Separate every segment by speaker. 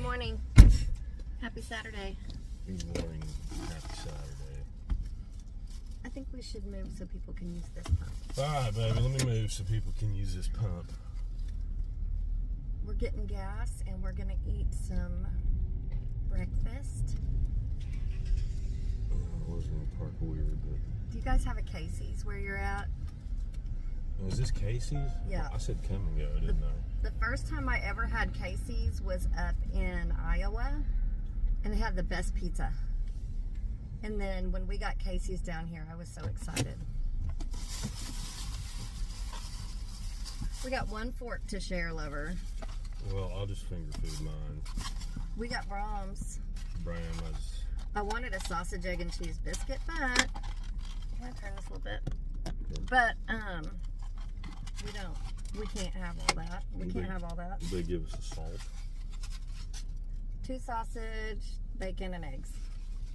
Speaker 1: morning. Happy Saturday.
Speaker 2: Good morning. Happy Saturday.
Speaker 1: I think we should move so people can use this pump.
Speaker 2: Alright, baby, let me move so people can use this pump.
Speaker 1: We're getting gas and we're going to eat some breakfast.
Speaker 2: I was going to park weird, but...
Speaker 1: Do you guys have a Casey's where you're at?
Speaker 2: Oh, is this Casey's?
Speaker 1: Yeah.
Speaker 2: I said come and go, didn't I?
Speaker 1: The first time I ever had Casey's was up in Iowa, and they had the best pizza. And then when we got Casey's down here, I was so excited. We got one fork to share, lover.
Speaker 2: Well, I'll just finger food mine.
Speaker 1: We got Brahms.
Speaker 2: Bram,
Speaker 1: I wanted a sausage, egg, and cheese biscuit, but can I turn this a little bit? But we don't. We can't have all that. We can't have all that.
Speaker 2: They give us the salt.
Speaker 1: 2 sausage, bacon, and eggs.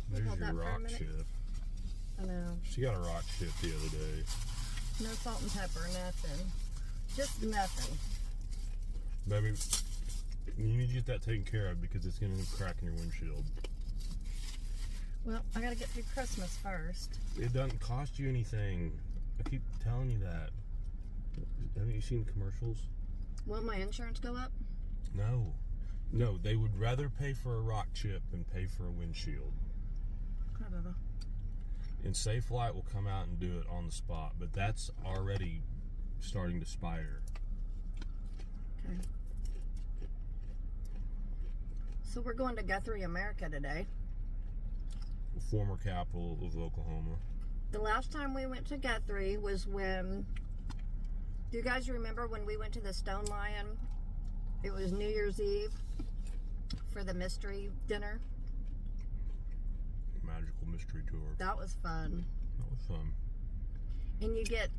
Speaker 2: There's
Speaker 1: Hold
Speaker 2: your
Speaker 1: that for a
Speaker 2: rock
Speaker 1: minute.
Speaker 2: chip.
Speaker 1: I know.
Speaker 2: She got a rock chip the other day.
Speaker 1: No salt and pepper, nothing. Just nothing.
Speaker 2: Baby, you need to get that taken care of because it's going to crack in your windshield.
Speaker 1: Well, I gotta get through Christmas first.
Speaker 2: It doesn't cost you anything. I keep telling you that. Haven't you seen commercials?
Speaker 1: Will my insurance go up?
Speaker 2: No. No, they would rather pay for a rock chip than pay for a windshield.
Speaker 1: Okay, Bubba.
Speaker 2: And Safe Flight will come out and do it on the spot, but that's already starting to expire.
Speaker 1: Okay. So we're going to Guthrie, America today.
Speaker 2: The former capital of Oklahoma.
Speaker 1: The last time we went to Guthrie was when... Do you guys remember when we went to the Stone Lion? It was New Year's Eve for the mystery dinner.
Speaker 2: Magical mystery tour.
Speaker 1: That was fun.
Speaker 2: That was fun.
Speaker 1: And you get...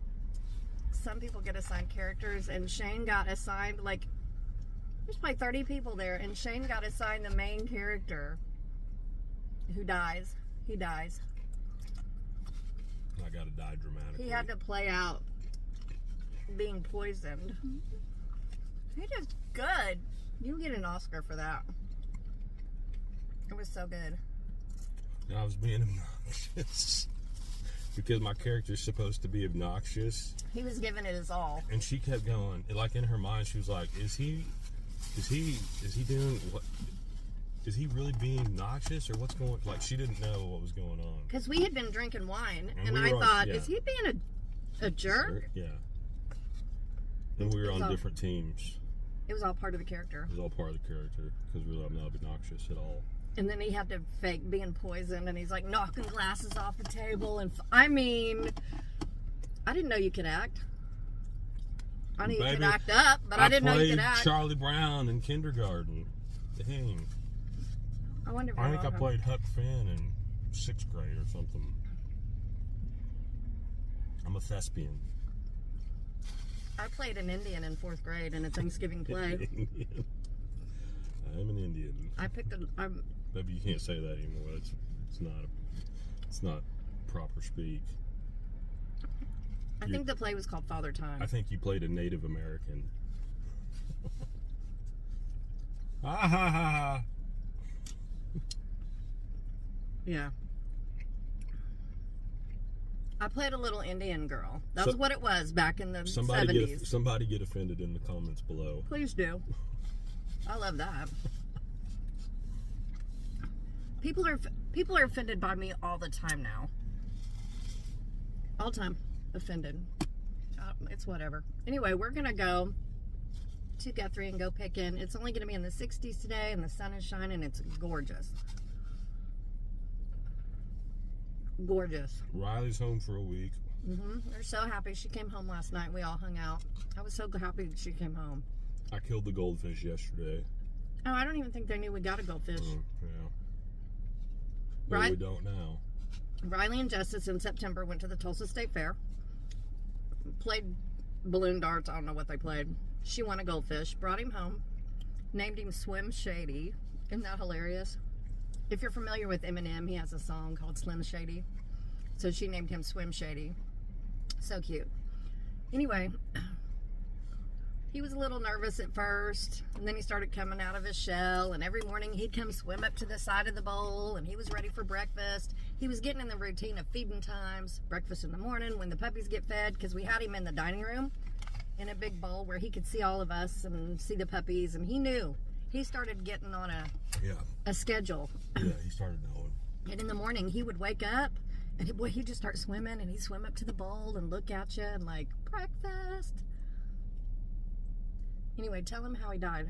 Speaker 1: Some people get assigned characters, and Shane got assigned, like... There's like 30 people there, and Shane got assigned the main character who dies. He dies.
Speaker 2: I gotta die dramatically.
Speaker 1: He had to play out being poisoned. He did good. You get an Oscar for that. It was so good.
Speaker 2: And I was being obnoxious. Because my character's supposed to be obnoxious.
Speaker 1: He was giving it his all.
Speaker 2: And she kept going, like in her mind, she was like, is he doing what? Is he really being obnoxious or what's going? Like she didn't know what was going on.
Speaker 1: Because we had been drinking wine, and
Speaker 2: we
Speaker 1: I
Speaker 2: were
Speaker 1: thought, is he being a jerk?
Speaker 2: Yeah. And we were on different teams.
Speaker 1: It was all part of the character.
Speaker 2: It was all part of the character because we were not obnoxious at all.
Speaker 1: And then he had to fake being poisoned, and he's like knocking glasses off the table. And I mean, I didn't know you could act. I knew you could act up, but I didn't know you could act.
Speaker 2: I played Charlie Brown in kindergarten. Dang. I think I played Huck Finn in 6th grade or something. I'm a thespian.
Speaker 1: I played an Indian in 4th grade in a Thanksgiving play.
Speaker 2: I'm an Indian.
Speaker 1: I picked a...
Speaker 2: Maybe you can't say that anymore. It's not proper speak.
Speaker 1: I think the play was called Father Time.
Speaker 2: I think you played a Native American. Ah ha ha ha.
Speaker 1: Yeah. I played a little Indian girl. That's what it was back in the 70s.
Speaker 2: Somebody get offended in the comments below.
Speaker 1: Please do. I love that. People are offended by me all the time now. All the time. Offended. It's whatever. Anyway, we're going to go to Guthrie and go picking. It's only going to be in the 60s today, and the sun is shining. It's gorgeous. Gorgeous.
Speaker 2: Riley's home for a week.
Speaker 1: We're so happy she came home last night. We all hung out. I was so happy she came home.
Speaker 2: I killed the goldfish yesterday.
Speaker 1: Oh, I don't even think they knew we got a goldfish.
Speaker 2: Yeah.
Speaker 1: Right?
Speaker 2: We don't now.
Speaker 1: Riley and Justice in September went to the Tulsa State Fair. Played balloon darts. I don't know what they played. She won a goldfish. Brought him home. Named him Swim Shady. Isn't that hilarious? If you're familiar with Eminem, he has a song called Slim Shady. So she named him Swim Shady. So cute. Anyway, He was a little nervous at first, and then he started coming out of his shell, and every morning he'd come swim up to the side of the bowl, and he was ready for breakfast. He was getting in the routine of feeding times, breakfast in the morning when the puppies get fed, because we had him in the dining room in a big bowl where he could see all of us and see the puppies, and he knew. He started getting on a schedule.
Speaker 2: Yeah, he started knowing.
Speaker 1: And in the morning, he would wake up, and he'd just start swimming, and he'd swim up to the bowl and look at you and like, breakfast. Anyway, tell him how he died.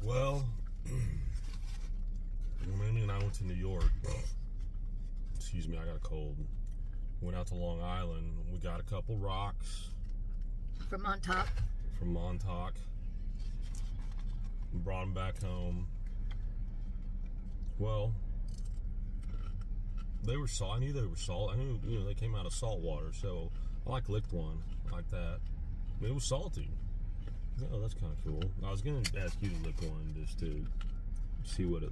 Speaker 2: Well, when Amy and I went to New York, excuse me, I got a cold. Went out to Long Island. We got a couple rocks.
Speaker 1: From Montauk.
Speaker 2: From Montauk. Brought them back home. Well, they were salt. I knew they were salt. I knew, they came out of salt water, so I licked one like that. It was salty. Oh, that's kind of cool. I was going to ask you to lick one just to see what it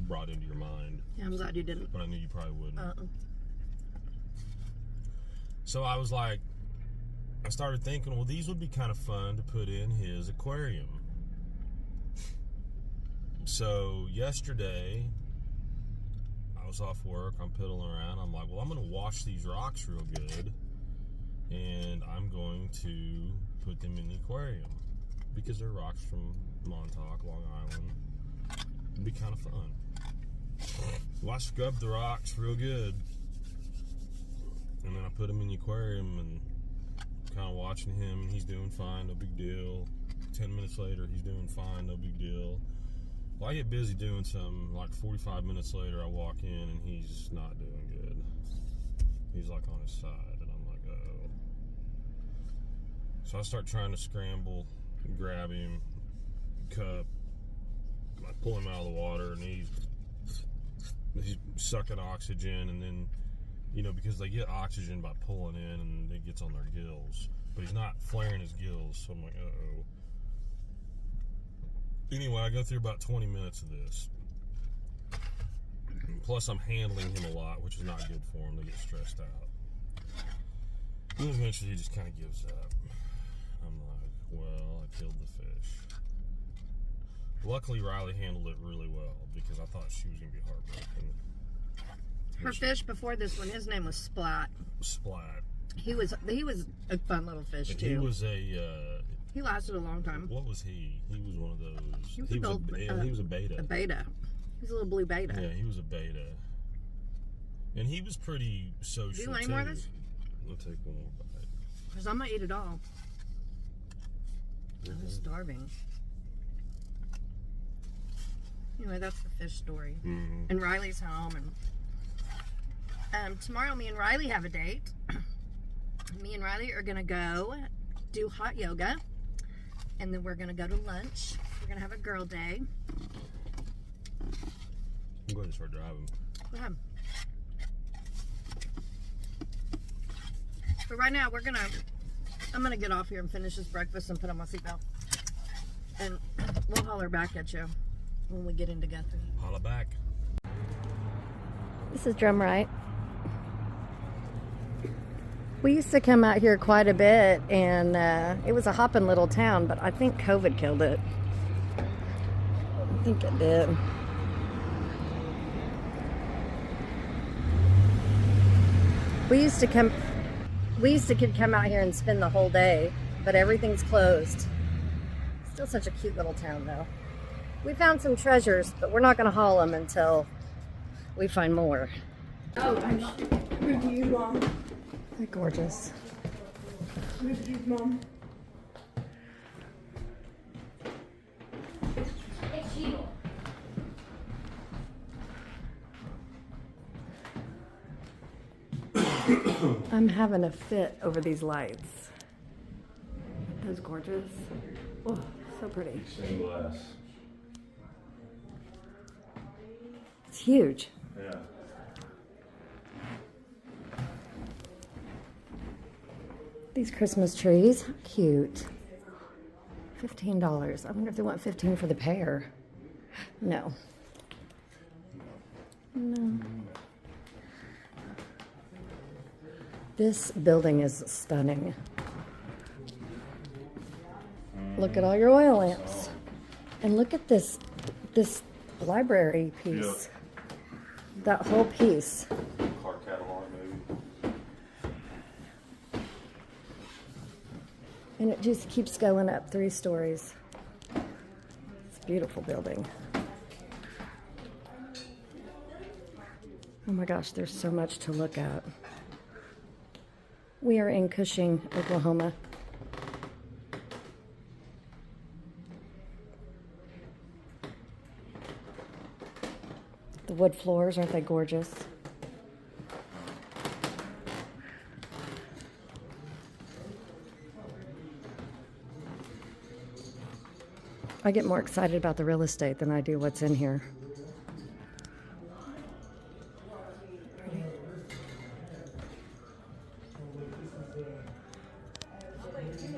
Speaker 2: brought into your mind.
Speaker 1: Yeah, I'm glad you didn't.
Speaker 2: But I knew you probably wouldn't. So I was I started thinking, well, these would be kind of fun to put in his aquarium. So yesterday, I was off work, I'm piddling around, I'm like, well, I'm going to wash these rocks real good, and I'm going to put them in the aquarium, because they're rocks from Montauk, Long Island. It'd be kind of fun. Well, I scrubbed the rocks real good, and then I put him in the aquarium, and kind of watching him, and he's doing fine, no big deal. 10 minutes later, he's doing fine, no big deal. Well, I get busy doing something, 45 minutes later, I walk in, and he's not doing good. He's on his side, and I'm like, uh-oh. So I start trying to scramble, grab him, cup, I pull him out of the water, and he's sucking oxygen, and then, because they get oxygen by pulling in, and it gets on their gills. But he's not flaring his gills, so I'm like, uh-oh. Anyway, I go through about 20 minutes of this. And plus, I'm handling him a lot, which is not good for him. They get stressed out. And eventually, he just kind of gives up. I'm like, well, I killed the fish. Luckily, Riley handled it really well, because I thought she was going to be heartbroken.
Speaker 1: Her fish before this one, his name was Splat.
Speaker 2: Splat.
Speaker 1: He was a fun little fish, too.
Speaker 2: He was
Speaker 1: he lasted a long time.
Speaker 2: What was he? He was one of those. He was a beta.
Speaker 1: A beta. He was a little blue beta.
Speaker 2: Yeah, he was a beta. And he was pretty social,
Speaker 1: Do you want any more of this?
Speaker 2: I'll take one more bite.
Speaker 1: Because I'm going to eat it all. I'm starving. Anyway, that's the fish story.
Speaker 2: Mm-hmm.
Speaker 1: And Riley's home. And tomorrow, me and Riley have a date. Me and Riley are going to go do hot yoga. And then we're going to go to lunch. We're going to have a girl day.
Speaker 2: I'm going to start driving.
Speaker 1: Go ahead. But right now, I'm going to get off here and finish this breakfast and put on my seatbelt. And we'll holler back at you when we get into Guthrie.
Speaker 2: Holla back.
Speaker 1: This is Drumright. We used to come out here quite a bit, and it was a hopping little town, but I think COVID killed it. I think it did. We used to come out here and spend the whole day, but everything's closed. Still such a cute little town, though. We found some treasures, but we're not going to haul them until we find more.
Speaker 3: Oh, with you, Mom.
Speaker 1: They're gorgeous.
Speaker 3: With you, Mom.
Speaker 1: I'm having a fit over these lights. Aren't those gorgeous? Oh, so pretty.
Speaker 2: Stained glass.
Speaker 1: It's huge.
Speaker 2: Yeah.
Speaker 1: These Christmas trees, how cute. $15. I wonder if they want 15 for the pair. No. No. This building is stunning. Look at all your oil lamps. And look at this library piece. That whole piece.
Speaker 2: Car catalog, maybe.
Speaker 1: And it just keeps going up 3 stories. It's a beautiful building. Oh my gosh, there's so much to look at. We are in Cushing, Oklahoma. The wood floors, aren't they gorgeous? I get more excited about the real estate than I do what's in here.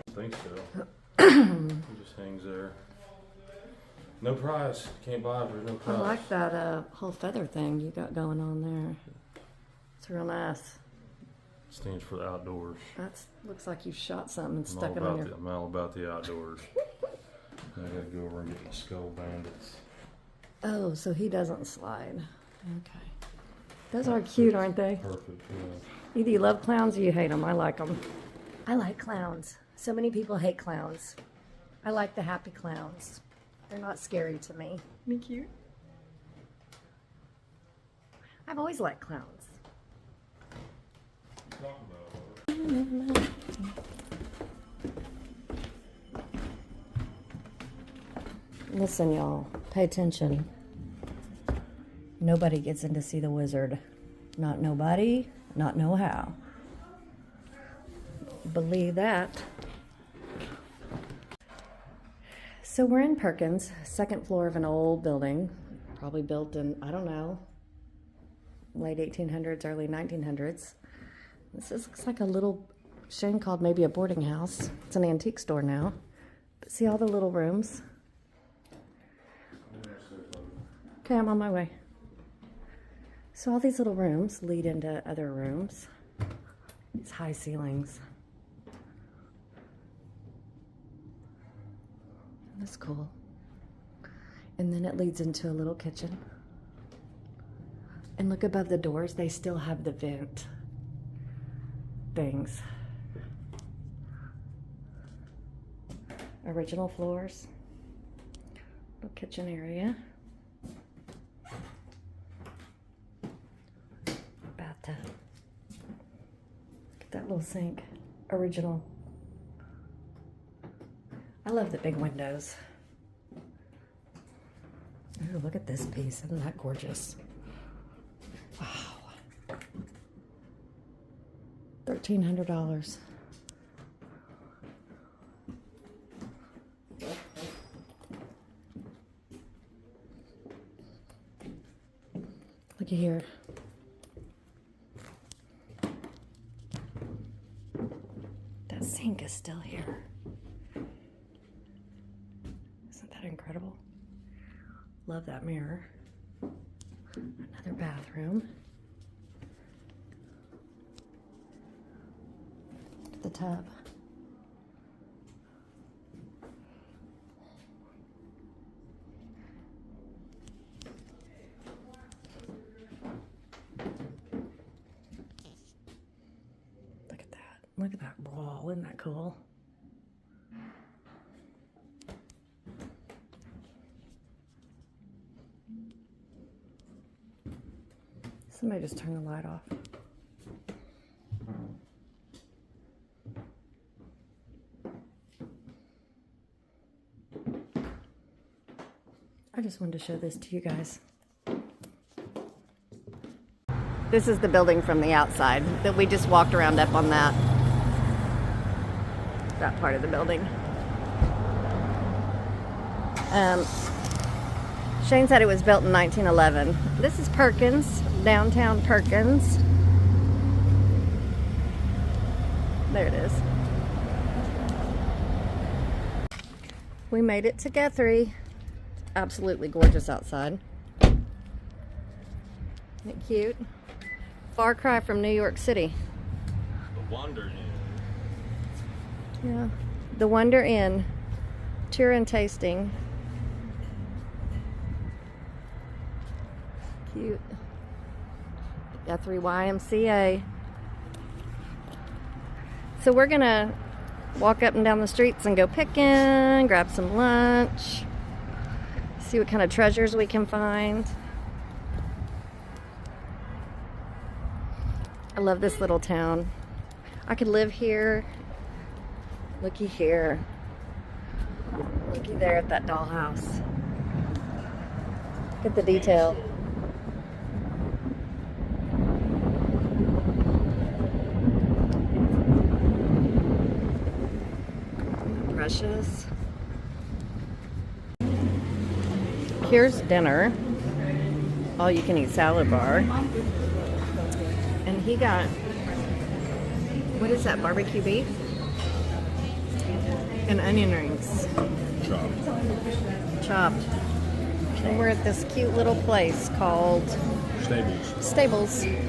Speaker 2: I think so. It just hangs there. No prize. Can't buy it. There's no
Speaker 1: I
Speaker 2: prize.
Speaker 1: like that whole feather thing you got going on there. It's real nice.
Speaker 2: Stands for the outdoors.
Speaker 1: That looks like you shot something and stuck it on your...
Speaker 2: I'm all about the outdoors. I gotta go over and get my skull bandits.
Speaker 1: Oh, so he doesn't slide. Okay. Those are cute, aren't they?
Speaker 2: Perfect. Yeah.
Speaker 1: Either you love clowns or you hate them. I like them. I like clowns. So many people hate clowns. I like the happy clowns. They're not scary to me. Isn't he cute? I've always liked clowns.
Speaker 2: Talk about it.
Speaker 1: Listen, y'all. Pay attention. Nobody gets in to see the wizard. Not nobody, not know how. Believe that. So we're in Perkins, second floor of an old building, probably built in, I don't know, late 1800s, early 1900s. This looks like a little, Shane called maybe a boarding house. It's an antique store now. But see all the little rooms? Okay, I'm on my way. So all these little rooms lead into other rooms. These high ceilings. That's cool. And then it leads into a little kitchen. And look above the doors, they still have the vent things. Original floors. Little kitchen area. Bathtub. Look at that little sink. Original. I love the big windows. Ooh, look at this piece. Isn't that gorgeous? Wow. $1,300. Looky here. That sink is still here. Isn't that incredible? Love that mirror. Another bathroom. The tub. Look at that. Look at that wall. Isn't that cool? Somebody just turn the light off. I just wanted to show this to you guys. This is the building from the outside that we just walked around up on that part of the building. Shane said it was built in 1911. This is Perkins, downtown Perkins. There it is. We made it to Guthrie. Absolutely gorgeous outside. Isn't it cute? Far cry from New York City.
Speaker 2: Wonder Inn.
Speaker 1: Yeah. The Wonder Inn. Tour and tasting. Cute. Guthrie YMCA. So we're gonna walk up and down the streets and go picking, grab some lunch, see what kind of treasures we can find. I love this little town. I could live here. Looky here. Looky there at that dollhouse. Look at the detail. Precious. Here's dinner. All you can eat salad bar. And he got, what is that, barbecue beef? And onion rings. Chopped. And we're at this cute little place called Stables. Yep.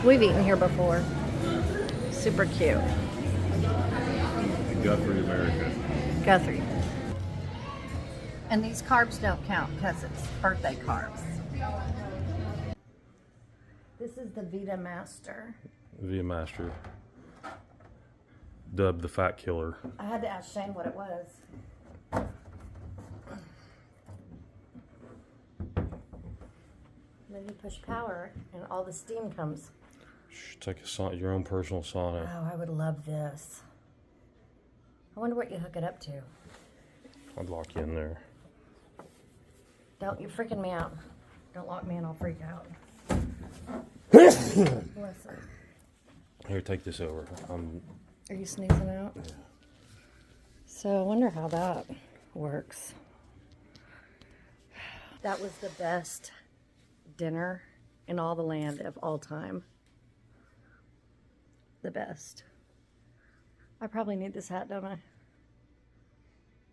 Speaker 1: We've eaten here before. Super cute.
Speaker 2: Guthrie, America.
Speaker 1: Guthrie. And these carbs don't count because it's birthday carbs. This is the Vita Master.
Speaker 2: Via Master. Dubbed the Fat Killer.
Speaker 1: I had to ask Shane what it was. Then you push power and all the steam comes.
Speaker 2: Take your own personal sauna.
Speaker 1: Oh, I would love this. I wonder what you hook it up to.
Speaker 2: I'd lock you in there.
Speaker 1: Don't, you're freaking me out. Don't lock me in, I'll freak out. Listen.
Speaker 2: Here, take this over.
Speaker 1: Are you sneezing out?
Speaker 2: Yeah.
Speaker 1: So I wonder how that works. That was the best dinner in all the land of all time. The best. I probably need this hat, don't I?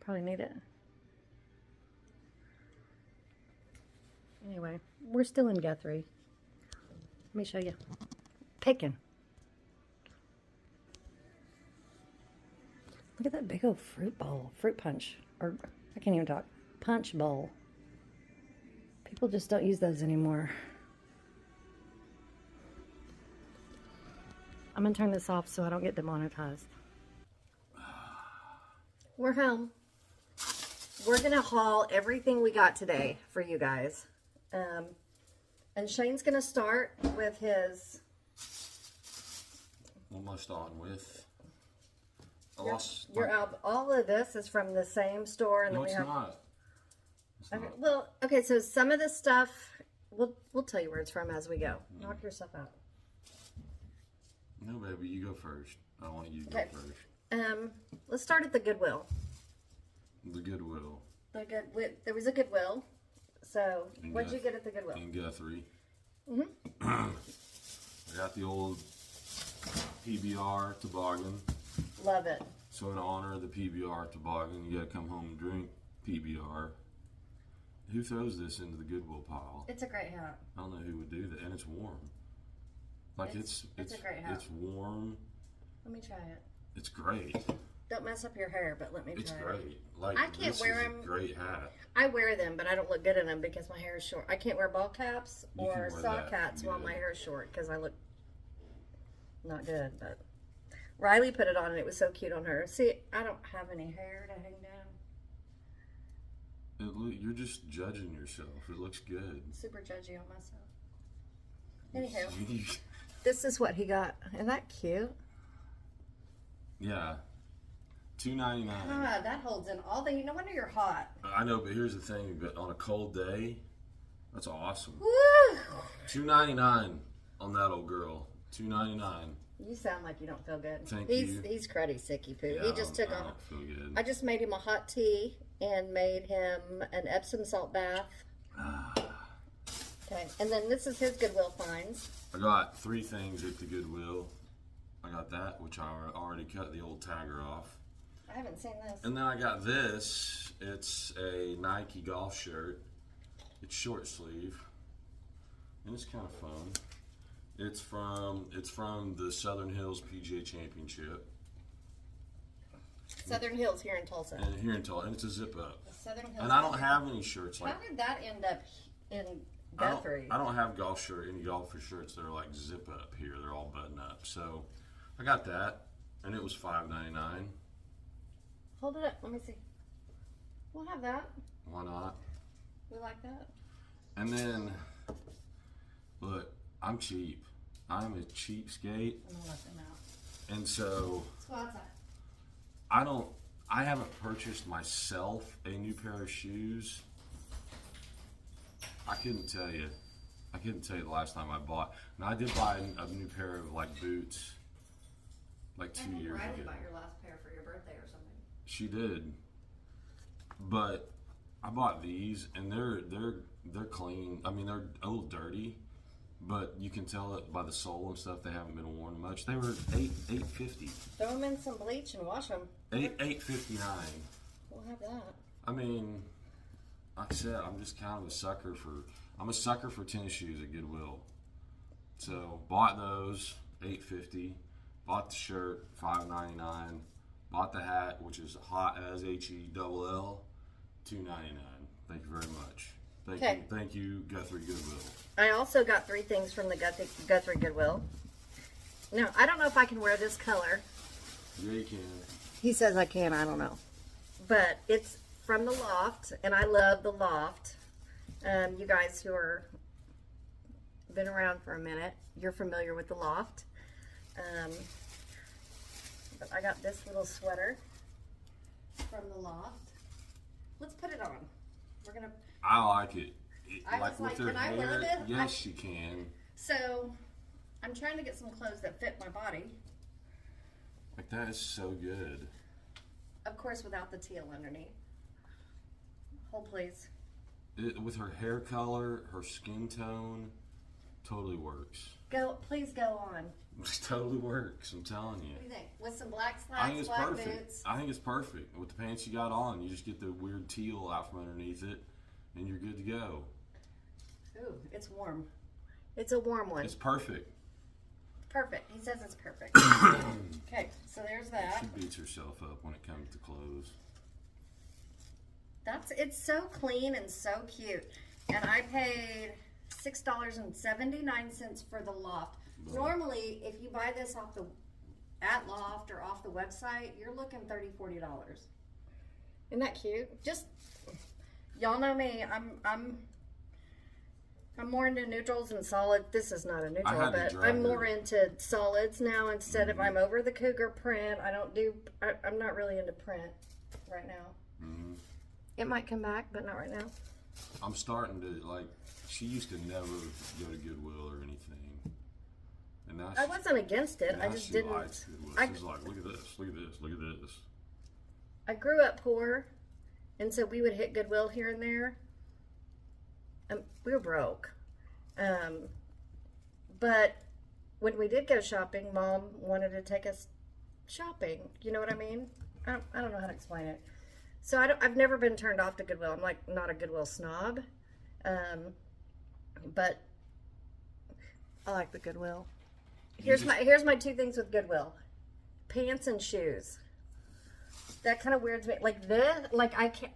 Speaker 1: Probably need it. Anyway, we're still in Guthrie. Let me show you. Picking. Look at that big old fruit bowl. Fruit punch. Or, I can't even talk. Punch bowl. People just don't use those anymore. I'm going to turn this off so I don't get demonetized. We're home. We're going to haul everything we got today for you guys. And Shane's going to start with his...
Speaker 2: Almost on with...
Speaker 1: Your album. All of this is from the same store. And
Speaker 2: No,
Speaker 1: then
Speaker 2: it's
Speaker 1: we have...
Speaker 2: not.
Speaker 1: Okay, well, okay, so some of the stuff, we'll tell you where it's from as we go. Knock yourself out.
Speaker 2: No, baby, you go first. I want you to
Speaker 1: Okay.
Speaker 2: go first.
Speaker 1: Let's start at the Goodwill.
Speaker 2: The Goodwill.
Speaker 1: There was a Goodwill. So,
Speaker 2: In
Speaker 1: what'd you get at the Goodwill?
Speaker 2: In Guthrie.
Speaker 1: Mm-hmm.
Speaker 2: I got the old PBR toboggan.
Speaker 1: Love it.
Speaker 2: So in honor of the PBR toboggan, you gotta come home and drink PBR. Who throws this into the Goodwill pile?
Speaker 1: It's a great hat.
Speaker 2: I don't know who would do that, and it's warm. Like it's
Speaker 1: a great hat.
Speaker 2: It's warm.
Speaker 1: Let me try it.
Speaker 2: It's great.
Speaker 1: Don't mess up your hair, but let me try
Speaker 2: It's
Speaker 1: it.
Speaker 2: great. Like
Speaker 1: I can't
Speaker 2: this
Speaker 1: wear
Speaker 2: is
Speaker 1: them.
Speaker 2: a great hat.
Speaker 1: I wear them, but I don't look good in them because my hair is short. I can't wear ball caps
Speaker 2: You
Speaker 1: or
Speaker 2: can wear
Speaker 1: sock
Speaker 2: that.
Speaker 1: hats while
Speaker 2: Good.
Speaker 1: my hair is short because I look not good. But Riley put it on and it was so cute on her. See, I don't have any hair to hang down.
Speaker 2: You're just judging yourself. It looks good.
Speaker 1: Super judgy on myself. Anyhow, this is what he got. Isn't that cute?
Speaker 2: Yeah. $2.99.
Speaker 1: God, that holds in all the. No wonder you're hot.
Speaker 2: I know, but here's the thing. But on a cold day, that's awesome.
Speaker 1: Woo!
Speaker 2: $2.99 on that old girl. $2.99.
Speaker 1: You sound like you don't feel good.
Speaker 2: Thank
Speaker 1: he's,
Speaker 2: you.
Speaker 1: He's cruddy, sicky poo.
Speaker 2: Yeah,
Speaker 1: He just took
Speaker 2: I
Speaker 1: off.
Speaker 2: don't feel good.
Speaker 1: I just made him a hot tea and made him an Epsom salt bath. Okay, and then this is his Goodwill finds.
Speaker 2: I got 3 things at the Goodwill. I got that, which I already cut the old tagger off.
Speaker 1: I haven't seen this.
Speaker 2: And then I got this. It's a Nike golf shirt. It's short sleeve. And it's kind of fun. It's from the Southern Hills PGA Championship.
Speaker 1: Southern Hills here in Tulsa.
Speaker 2: And here in Tulsa, and it's a zip up.
Speaker 1: Southern Hills.
Speaker 2: And I don't have any shirts like.
Speaker 1: How did that end up in Guthrie?
Speaker 2: I don't have any golfer shirts that are like zip up here. They're all button up. So I got that, and it was $5.99.
Speaker 1: Hold it up. Let me see. We'll have that.
Speaker 2: Why not?
Speaker 1: We like that.
Speaker 2: And then, look, I'm cheap. I'm a cheapskate,
Speaker 1: I'm gonna let them out.
Speaker 2: and so
Speaker 1: Let's go outside.
Speaker 2: I haven't purchased myself a new pair of shoes. I couldn't tell you the last time I bought. Now I did buy a new pair of like boots, like 2 years
Speaker 1: Riley
Speaker 2: ago.
Speaker 1: bought your last pair for your birthday or something.
Speaker 2: She did, but I bought these, and they're clean. I mean, they're a little dirty, but you can tell it by the sole and stuff. They haven't been worn much. They were $8.50.
Speaker 1: Throw them in some bleach and wash them.
Speaker 2: $8.59.
Speaker 1: We'll have that.
Speaker 2: I mean, like I said, I'm just kind of a sucker for tennis shoes at Goodwill. So bought those, $8.50. Bought the shirt, $5.99. Bought the hat, which is hot as HELL, $2.99. Thank you very much. Thank you, Guthrie Goodwill.
Speaker 1: I also got 3 things from the Guthrie Goodwill. Now, I don't know if I can wear this color.
Speaker 2: Yeah, you can.
Speaker 1: He says I can, I don't know. But it's from the Loft, and I love the Loft. You guys who are been around for a minute, you're familiar with the Loft. But I got this little sweater from the Loft. Let's put it on. We're gonna.
Speaker 2: I like it.
Speaker 1: I was like, can I wear this?
Speaker 2: Yes, you can.
Speaker 1: So, I'm trying to get some clothes that fit my body.
Speaker 2: Like, that is so good.
Speaker 1: Of course, without the teal underneath. Hold, please.
Speaker 2: With her hair color, her skin tone, totally works.
Speaker 1: Please go on.
Speaker 2: It totally works, I'm telling you.
Speaker 1: What do you think? With some black
Speaker 2: I think
Speaker 1: slacks,
Speaker 2: it's
Speaker 1: black
Speaker 2: perfect.
Speaker 1: boots.
Speaker 2: I think it's perfect. With the pants you got on, you just get the weird teal out from underneath it, and you're good to go.
Speaker 1: Ooh, it's warm. It's a warm one.
Speaker 2: It's perfect.
Speaker 1: Perfect. He says it's perfect. Okay, so there's that.
Speaker 2: She beats herself up when it comes to clothes.
Speaker 1: It's so clean and so cute. And I paid $6.79 for the Loft. Normally, if you buy this at Loft or off the website, you're looking $30-$40. Isn't that cute? Just y'all know me. I'm more into neutrals and solids. This is not a neutral, but I'm more into solids now instead of I'm over the cougar print. I'm not really into print right now.
Speaker 2: Mm-hmm.
Speaker 1: It might come back, but not right now.
Speaker 2: I'm starting to, like, she used to never go to Goodwill or anything. And now
Speaker 1: I wasn't against it. I just didn't.
Speaker 2: Likes Goodwill. She's like, look at this, look at this, look at this.
Speaker 1: I grew up poor, and so we would hit Goodwill here and there. We were broke. But when we did go shopping, Mom wanted to take us shopping. You know what I mean? I don't know how to explain it. So I've never been turned off to Goodwill. I'm like not a Goodwill snob. But I like the Goodwill. Here's my 2 things with Goodwill. Pants and shoes. That kind of weirds me. Like this, like I can't.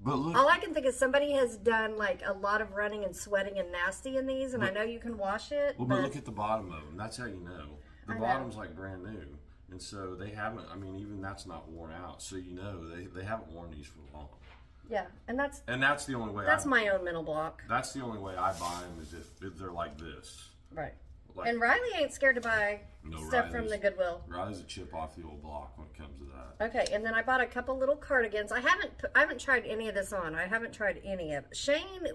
Speaker 2: But look,
Speaker 1: all I can think is somebody has done like a lot of running and sweating and nasty in these, and I know you can wash it.
Speaker 2: Well, but look at the bottom of them. That's how you know. The bottom's like brand new, and so they haven't. I mean, even that's not worn out, so you know they haven't worn these for long.
Speaker 1: Yeah, and that's
Speaker 2: the only way.
Speaker 1: That's my own mental block.
Speaker 2: That's the only way I buy them is if they're like this.
Speaker 1: Right.
Speaker 2: Like,
Speaker 1: and Riley ain't scared to buy stuff from the Goodwill.
Speaker 2: Riley's a chip off the old block when it comes to that.
Speaker 1: Okay, and then I bought a couple little cardigans. I haven't tried any of this on. I haven't tried any of it. Shane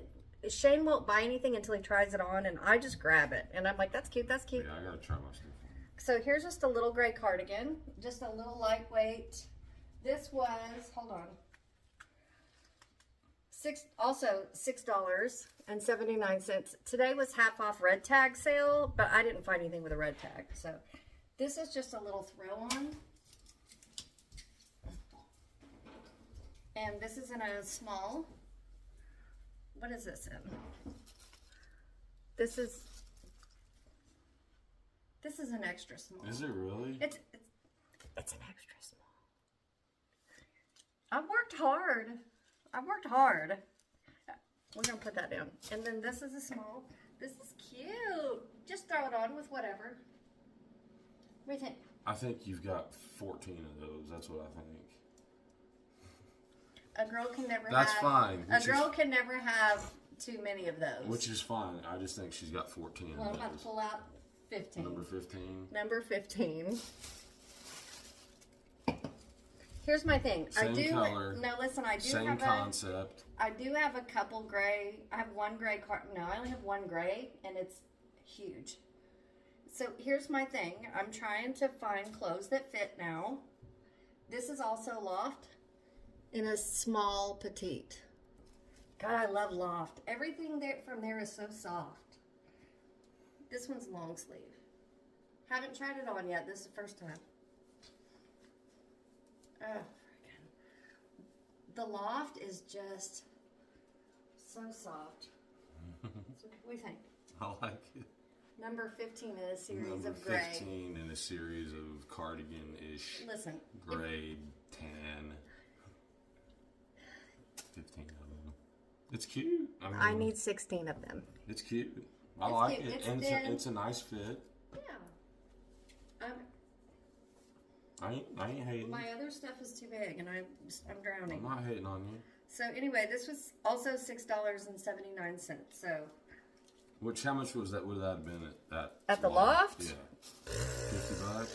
Speaker 1: won't buy anything until he tries it on, and I just grab it. And I'm like, that's cute, that's cute.
Speaker 2: Yeah, I gotta try my stuff on.
Speaker 1: So here's just a little gray cardigan. Just a little lightweight. This was, hold on. $6.79. Today was half off red tag sale, but I didn't find anything with a red tag. So this is just a little throw on. And this is in a small. What is this in? This is This is an extra small.
Speaker 2: Is it really?
Speaker 1: It's an extra small. I've worked hard. We're gonna put that down. And then this is a small. This is cute. Just throw it on with whatever. What do you think?
Speaker 2: I think you've got 14 of those. That's what I think.
Speaker 1: A girl can never
Speaker 2: That's fine.
Speaker 1: A girl can never have too many of those.
Speaker 2: Which is fine. I just think she's got 14
Speaker 1: Well,
Speaker 2: of
Speaker 1: I'm about to
Speaker 2: those.
Speaker 1: pull out 15.
Speaker 2: Number 15.
Speaker 1: Number 15. Here's my thing.
Speaker 2: Same color.
Speaker 1: No, listen. I do
Speaker 2: Same
Speaker 1: have
Speaker 2: concept.
Speaker 1: I do have a couple gray. I have one gray car. No, I only have one gray, and it's huge. So here's my thing. I'm trying to find clothes that fit now. This is also loft in a small petite. God, I love loft. Everything there from there is so soft. This one's long sleeve. Haven't tried it on yet. This is the first time. Oh, freaking. The loft is just so soft. So what do you think?
Speaker 2: I like it.
Speaker 1: Number 15 in a series
Speaker 2: Number
Speaker 1: of gray.
Speaker 2: 15 in a series of cardigan-ish.
Speaker 1: Listen.
Speaker 2: Gray, tan. 15 of them. It's cute.
Speaker 1: I need 16 of them.
Speaker 2: It's cute. I
Speaker 1: It's
Speaker 2: like
Speaker 1: cute.
Speaker 2: it.
Speaker 1: It's
Speaker 2: And
Speaker 1: thin.
Speaker 2: it's a nice fit.
Speaker 1: Yeah.
Speaker 2: I ain't hating.
Speaker 1: My other stuff is too big, and I'm drowning.
Speaker 2: I'm not hating on you.
Speaker 1: So anyway, this was also $6.79. So
Speaker 2: How much was that? Would that have been
Speaker 1: At the loft?
Speaker 2: Yeah. $50.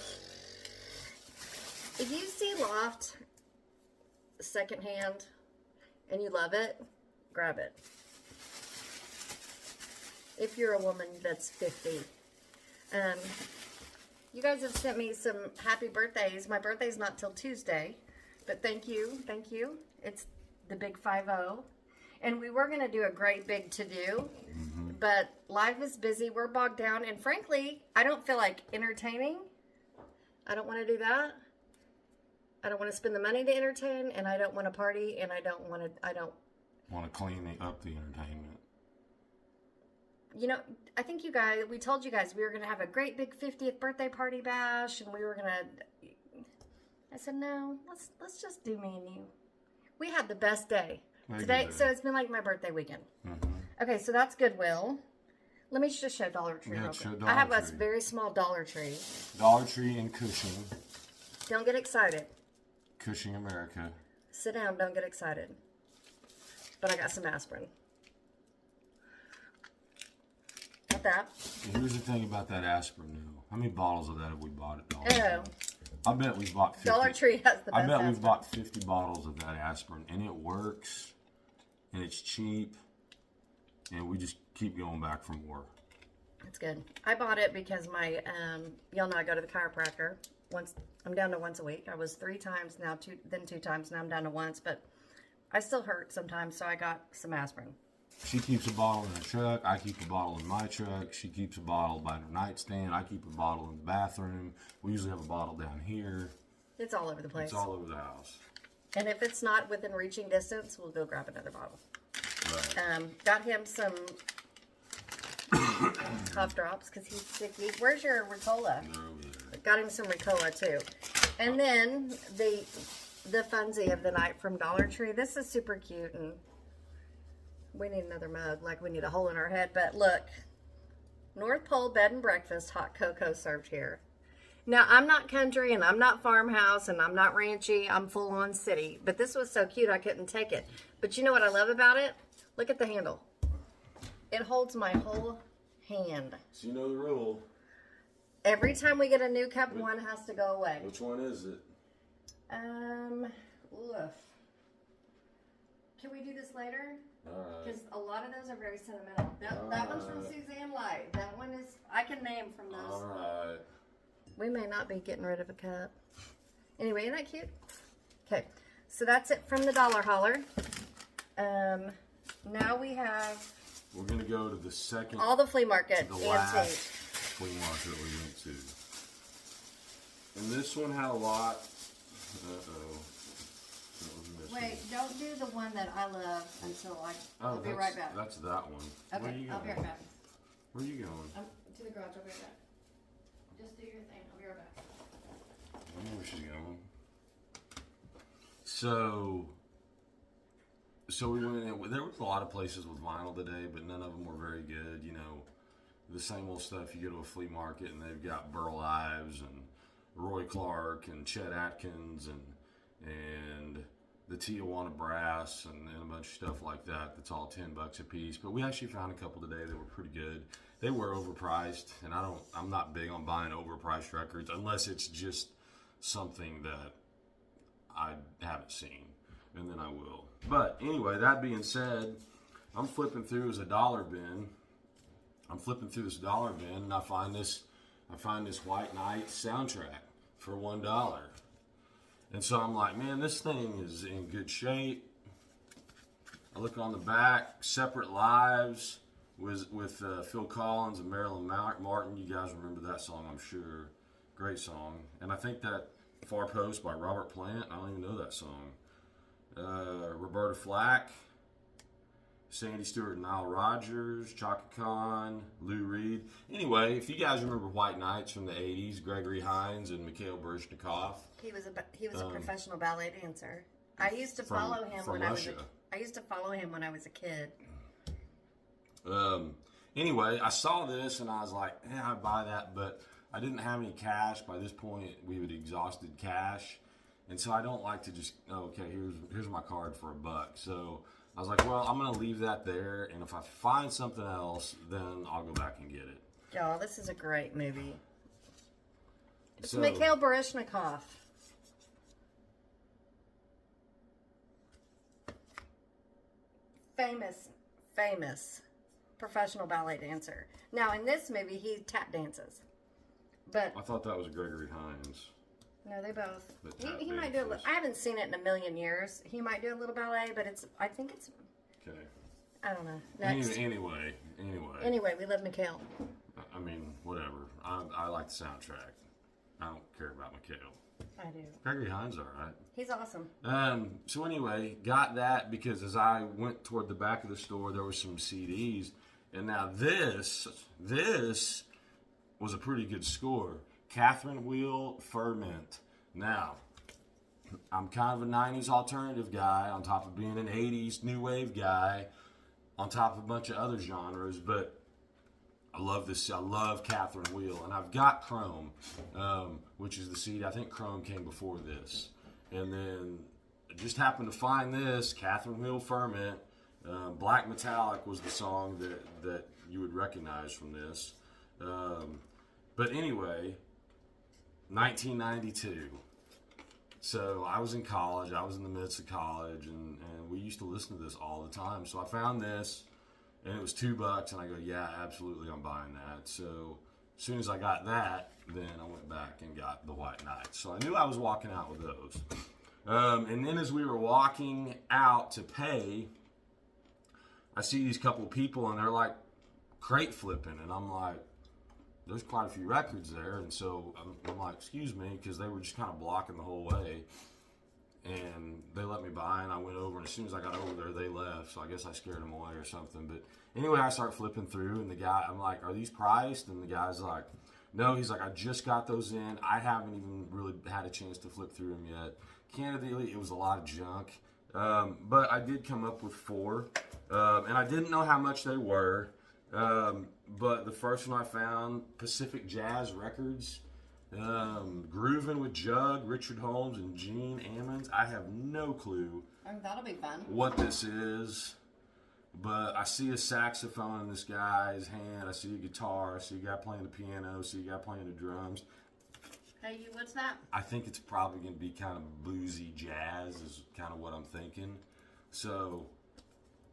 Speaker 1: if you see loft secondhand and you love it, grab it. If you're a woman that's 50. You guys have sent me some happy birthdays. My birthday's not till Tuesday, but thank you. It's the big 5-0. And we were going to do a great big to-do, but life is busy. We're bogged down, and frankly, I don't feel like entertaining. I don't want to do that. I don't want to spend the money to entertain, and I don't want to party, and I don't want
Speaker 2: Want to clean up the entertainment.
Speaker 1: You know, I think we told you guys we were going to have a great big 50th birthday party bash, and we were going to, I said, no, let's just do me and you. We had the best day today, so it's been like my birthday weekend. Okay, so that's Goodwill. Let me just show Dollar Tree real quick. I have a very small Dollar Tree.
Speaker 2: Dollar Tree in Cushing.
Speaker 1: Don't get excited.
Speaker 2: Cushing, America.
Speaker 1: Sit down, don't get excited. But I got some aspirin. Got that.
Speaker 2: Here's the thing about that aspirin now. How many bottles of that have we bought at Dollar Tree?
Speaker 1: Oh.
Speaker 2: I bet we've bought 50.
Speaker 1: Dollar Tree has the best
Speaker 2: I bet
Speaker 1: aspirin.
Speaker 2: we've bought 50 bottles of that aspirin, and it works, and it's cheap, and we just keep going back for more.
Speaker 1: It's good. I bought it because my, y'all know I go to the chiropractor. I'm down to once a week. I was 3 times now, then 2 times. Now I'm down to once, but I still hurt sometimes, so I got some aspirin.
Speaker 2: She keeps a bottle in her truck. I keep a bottle in my truck. She keeps a bottle by her nightstand. I keep a bottle in the bathroom. We usually have a bottle down here.
Speaker 1: It's all over the place.
Speaker 2: It's all over the house.
Speaker 1: And if it's not within reaching distance, we'll go grab another bottle.
Speaker 2: Right.
Speaker 1: Got him some cough drops because he's sicky. Where's your Ricola?
Speaker 2: They're over there.
Speaker 1: Got him some Ricola too. And then the funsy of the night from Dollar Tree. This is super cute, and we need another mug, like we need a hole in our head. But look, North Pole Bed and Breakfast hot cocoa served here. Now, I'm not country, and I'm not farmhouse, and I'm not ranchy. I'm full-on city. But this was so cute, I couldn't take it. But you know what I love about it? Look at the handle. It holds my whole hand.
Speaker 2: So you know the rule.
Speaker 1: Every time we get a new cup, one has to go away.
Speaker 2: Which one is it?
Speaker 1: Oof. Can we do this later?
Speaker 2: Alright.
Speaker 1: Because a lot of those are very sentimental. That one's from Suzanne Light. That one is, I can name from those.
Speaker 2: Alright.
Speaker 1: We may not be getting rid of a cup. Anyway, isn't that cute? Okay, so that's it from the Dollar Holler. Now we have
Speaker 2: We're going to go to the second,
Speaker 1: all the flea market
Speaker 2: the last
Speaker 1: antique.
Speaker 2: flea market we went to. And this one had a lot. Uh-oh.
Speaker 1: Wait, don't do the one that I love until I'll be right back.
Speaker 2: That's that one.
Speaker 1: Okay,
Speaker 2: Where are you
Speaker 1: I'll be
Speaker 2: going?
Speaker 1: right back.
Speaker 2: Where are you going?
Speaker 1: To the garage, I'll be right back. Just do your thing. I'll be right back.
Speaker 2: I know where she's going. So we went in. There was a lot of places with vinyl today, but none of them were very good. You know, the same old stuff. You go to a flea market and they've got Burl Ives and Roy Clark and Chet Atkins and the Tijuana Brass and a bunch of stuff like that. That's all $10 a piece. But we actually found a couple today that were pretty good. They were overpriced, and I'm not big on buying overpriced records unless it's just something that I haven't seen, and then I will. But anyway, that being said, I'm flipping through as a dollar bin. I'm flipping through this dollar bin, and I find this White Knight soundtrack for $1. And so I'm like, man, this thing is in good shape. I look on the back, Separate Lives with Phil Collins and Marilyn Martin. You guys remember that song, I'm sure. Great song. And I think that Far Post by Robert Plant, I don't even know that song. Roberta Flack, Sandy Stewart and Nile Rodgers, Chaka Khan, Lou Reed. Anyway, if you guys remember White Knights from the 80s, Gregory Hines and Mikhail Baryshnikov.
Speaker 1: He was a professional ballet dancer. I used to follow him when
Speaker 2: Russia.
Speaker 1: I used to follow him when I was a kid.
Speaker 2: Anyway, I saw this and I was like, I'd buy that, but I didn't have any cash. By this point, we had exhausted cash. And so I don't like to just, here's my card for $1. So I was like, well, I'm going to leave that there. And if I find something else, then I'll go back and get it.
Speaker 1: Y'all, this is a great movie. It's
Speaker 2: So,
Speaker 1: Mikhail Baryshnikov. Famous professional ballet dancer. Now, in this movie, he tap dances. But
Speaker 2: I thought that was Gregory Hines.
Speaker 1: no, they both.
Speaker 2: The tap
Speaker 1: He might do a little.
Speaker 2: dancers.
Speaker 1: I haven't seen it in a million years. He might do a little ballet, but I think it's.
Speaker 2: Okay.
Speaker 1: I don't know. Next.
Speaker 2: Anyway.
Speaker 1: Anyway, we love Mikhail.
Speaker 2: I mean, whatever. I like the soundtrack. I don't care about Mikhail.
Speaker 1: I do.
Speaker 2: Gregory Hines, all right.
Speaker 1: He's awesome.
Speaker 2: So anyway, got that because as I went toward the back of the store, there were some CDs. And now this was a pretty good score. Catherine Wheel, Ferment. Now, I'm kind of a 90s alternative guy on top of being an 80s new wave guy on top of a bunch of other genres, but I love this. I love Catherine Wheel, and I've got Chrome, which is the CD. I think Chrome came before this, and then I just happened to find this Catherine Wheel Ferment. Black Metallic was the song that you would recognize from this. But anyway, 1992. So I was in college. I was in the midst of college, and we used to listen to this all the time. So I found this. And it was $2, and I go, yeah, absolutely, I'm buying that. So as soon as I got that, then I went back and got the White Knights. So I knew I was walking out with those. And then as we were walking out to pay, I see these couple people, and they're like crate flipping, and I'm like, there's quite a few records there. And so I'm like, excuse me, because they were just kind of blocking the whole way. And they let me by, and I went over, and as soon as I got over there, they left. So I guess I scared them away or something. But anyway, I start flipping through, and the guy, I'm like, are these priced? And the guy's like, no. He's like, I just got those in. I haven't even really had a chance to flip through them yet. Candidly, it was a lot of junk. But I did come up with 4. And I didn't know how much they were. But the first one I found, Pacific Jazz Records. Groovin' with Jug, Richard Holmes, and Gene Ammons. I have no clue
Speaker 1: That'll be fun.
Speaker 2: what this is, but I see a saxophone in this guy's hand. I see a guitar. I see a guy playing the piano. I see a guy playing the drums.
Speaker 1: Hey, what's that?
Speaker 2: I think it's probably going to be kind of bluesy jazz is kind of what I'm thinking. So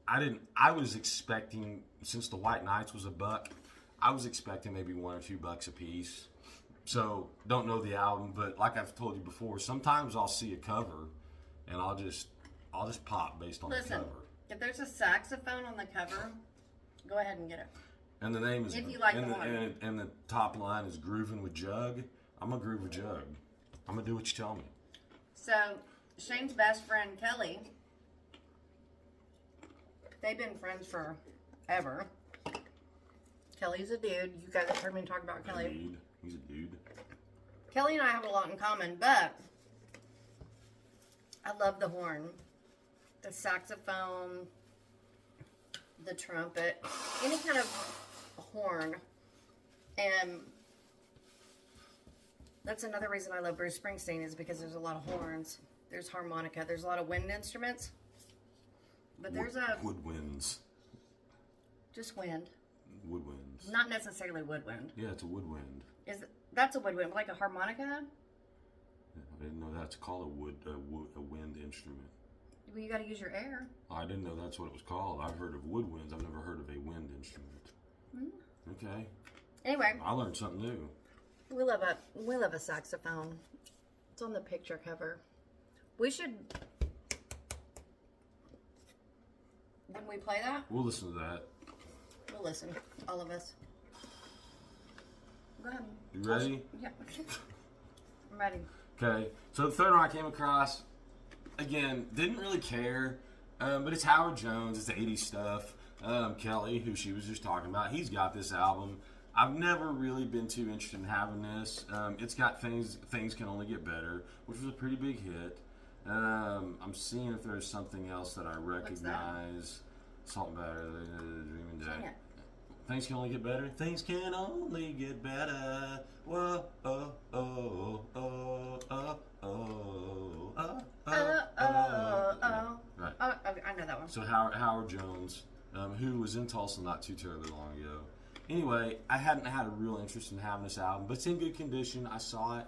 Speaker 2: I was expecting, since the White Knights was $1, I was expecting maybe $1 or $2 a piece. So, don't know the album, but like I've told you before, sometimes I'll see a cover, and I'll just pop based on the cover.
Speaker 1: If there's a saxophone on the cover, go ahead and get it.
Speaker 2: And the name is,
Speaker 1: If you like
Speaker 2: and
Speaker 1: the one.
Speaker 2: and the top line is Groovin' with Jug. I'm gonna groove with Jug. I'm gonna do what you tell me.
Speaker 1: So, Shane's best friend, Kelly, they've been friends forever. Kelly's a dude. You guys have heard me talk about Kelly.
Speaker 2: Indeed. He's a dude.
Speaker 1: Kelly and I have a lot in common, but I love the horn, the saxophone, the trumpet, any kind of horn. And that's another reason I love Bruce Springsteen, is because there's a lot of horns. There's harmonica. There's a lot of wind instruments. But there's
Speaker 2: woodwinds.
Speaker 1: Just wind.
Speaker 2: Woodwinds.
Speaker 1: Not necessarily woodwind.
Speaker 2: Yeah, it's a woodwind.
Speaker 1: That's a woodwind, like a harmonica?
Speaker 2: Yeah, I didn't know that's called a wind instrument.
Speaker 1: Well, you got to use your air.
Speaker 2: I didn't know that's what it was called. I've heard of woodwinds. I've never heard of a wind instrument. Okay.
Speaker 1: Anyway,
Speaker 2: I learned something new.
Speaker 1: we love a saxophone. It's on the picture cover. We should, when we play that,
Speaker 2: We'll listen to that.
Speaker 1: we'll listen, all of us. Go ahead.
Speaker 2: You ready?
Speaker 1: Yeah. I'm ready.
Speaker 2: Okay. So the third one I came across, again, didn't really care, but it's Howard Jones. It's the 80s stuff. Kelly, who she was just talking about, he's got this album. I've never really been too interested in having this. It's got Things Can Only Get Better, which was a pretty big hit. I'm seeing if there's something else that I recognize. Salt and Batter, Dreaming Day.
Speaker 1: Sing it.
Speaker 2: Things can only get better. Things can only get better. Whoa, oh, oh, oh, oh, oh, oh, oh. Right.
Speaker 1: Oh, I know that one.
Speaker 2: So Howard Jones, who was in Tulsa not too terribly long ago. Anyway, I hadn't had a real interest in having this album, but it's in good condition. I saw it.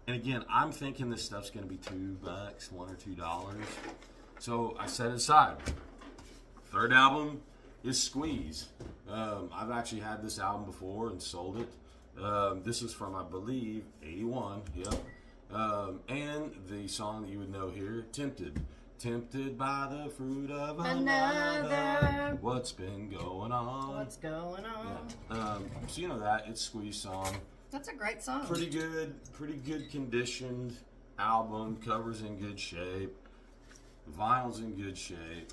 Speaker 2: And again, I'm thinking this stuff's going to be $2, $1 or $2. So I set it aside. Third album is Squeeze. I've actually had this album before and sold it. This is from, I believe, 81. Yep. And the song that you would know here, Tempted. Tempted by the fruit of another. What's been going on?
Speaker 1: What's going on?
Speaker 2: Yeah. So you know that. It's Squeeze song.
Speaker 1: That's a great song.
Speaker 2: Pretty good conditioned album. Cover's in good shape. Vinyl's in good shape.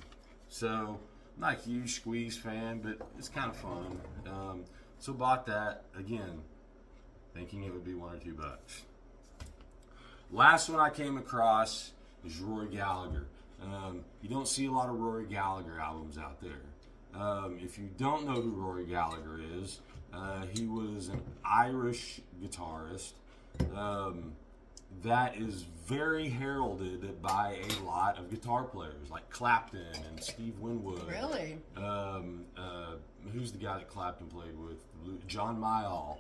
Speaker 2: So, I'm not a huge Squeeze fan, but it's kind of fun. So bought that, again, thinking it would be $1 or $2. Last one I came across is Rory Gallagher. You don't see a lot of Rory Gallagher albums out there. If you don't know who Rory Gallagher is, he was an Irish guitarist that is very heralded by a lot of guitar players like Clapton and Steve Winwood.
Speaker 1: Really?
Speaker 2: Who's the guy that Clapton played with? John Mayall.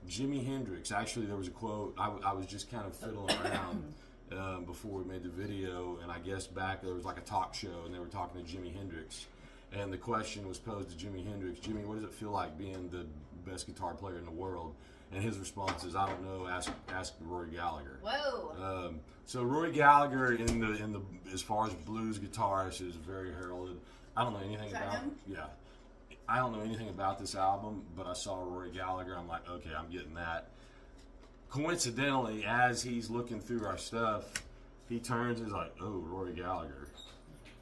Speaker 2: Jimi Hendrix. Actually, there was a quote. I was just kind of fiddling around before we made the video, and I guess back there was like a talk show, and they were talking to Jimi Hendrix. And the question was posed to Jimi Hendrix, Jimmy, what does it feel like being the best guitar player in the world? And his response is, I don't know, ask Rory Gallagher.
Speaker 1: Whoa.
Speaker 2: So Rory Gallagher in the as far as blues guitarist is very heralded. I don't know anything about
Speaker 1: him?
Speaker 2: Yeah. I don't know anything about this album, but I saw Rory Gallagher, I'm like, okay, I'm getting that. Coincidentally, as he's looking through our stuff, he turns and is like, oh, Rory Gallagher.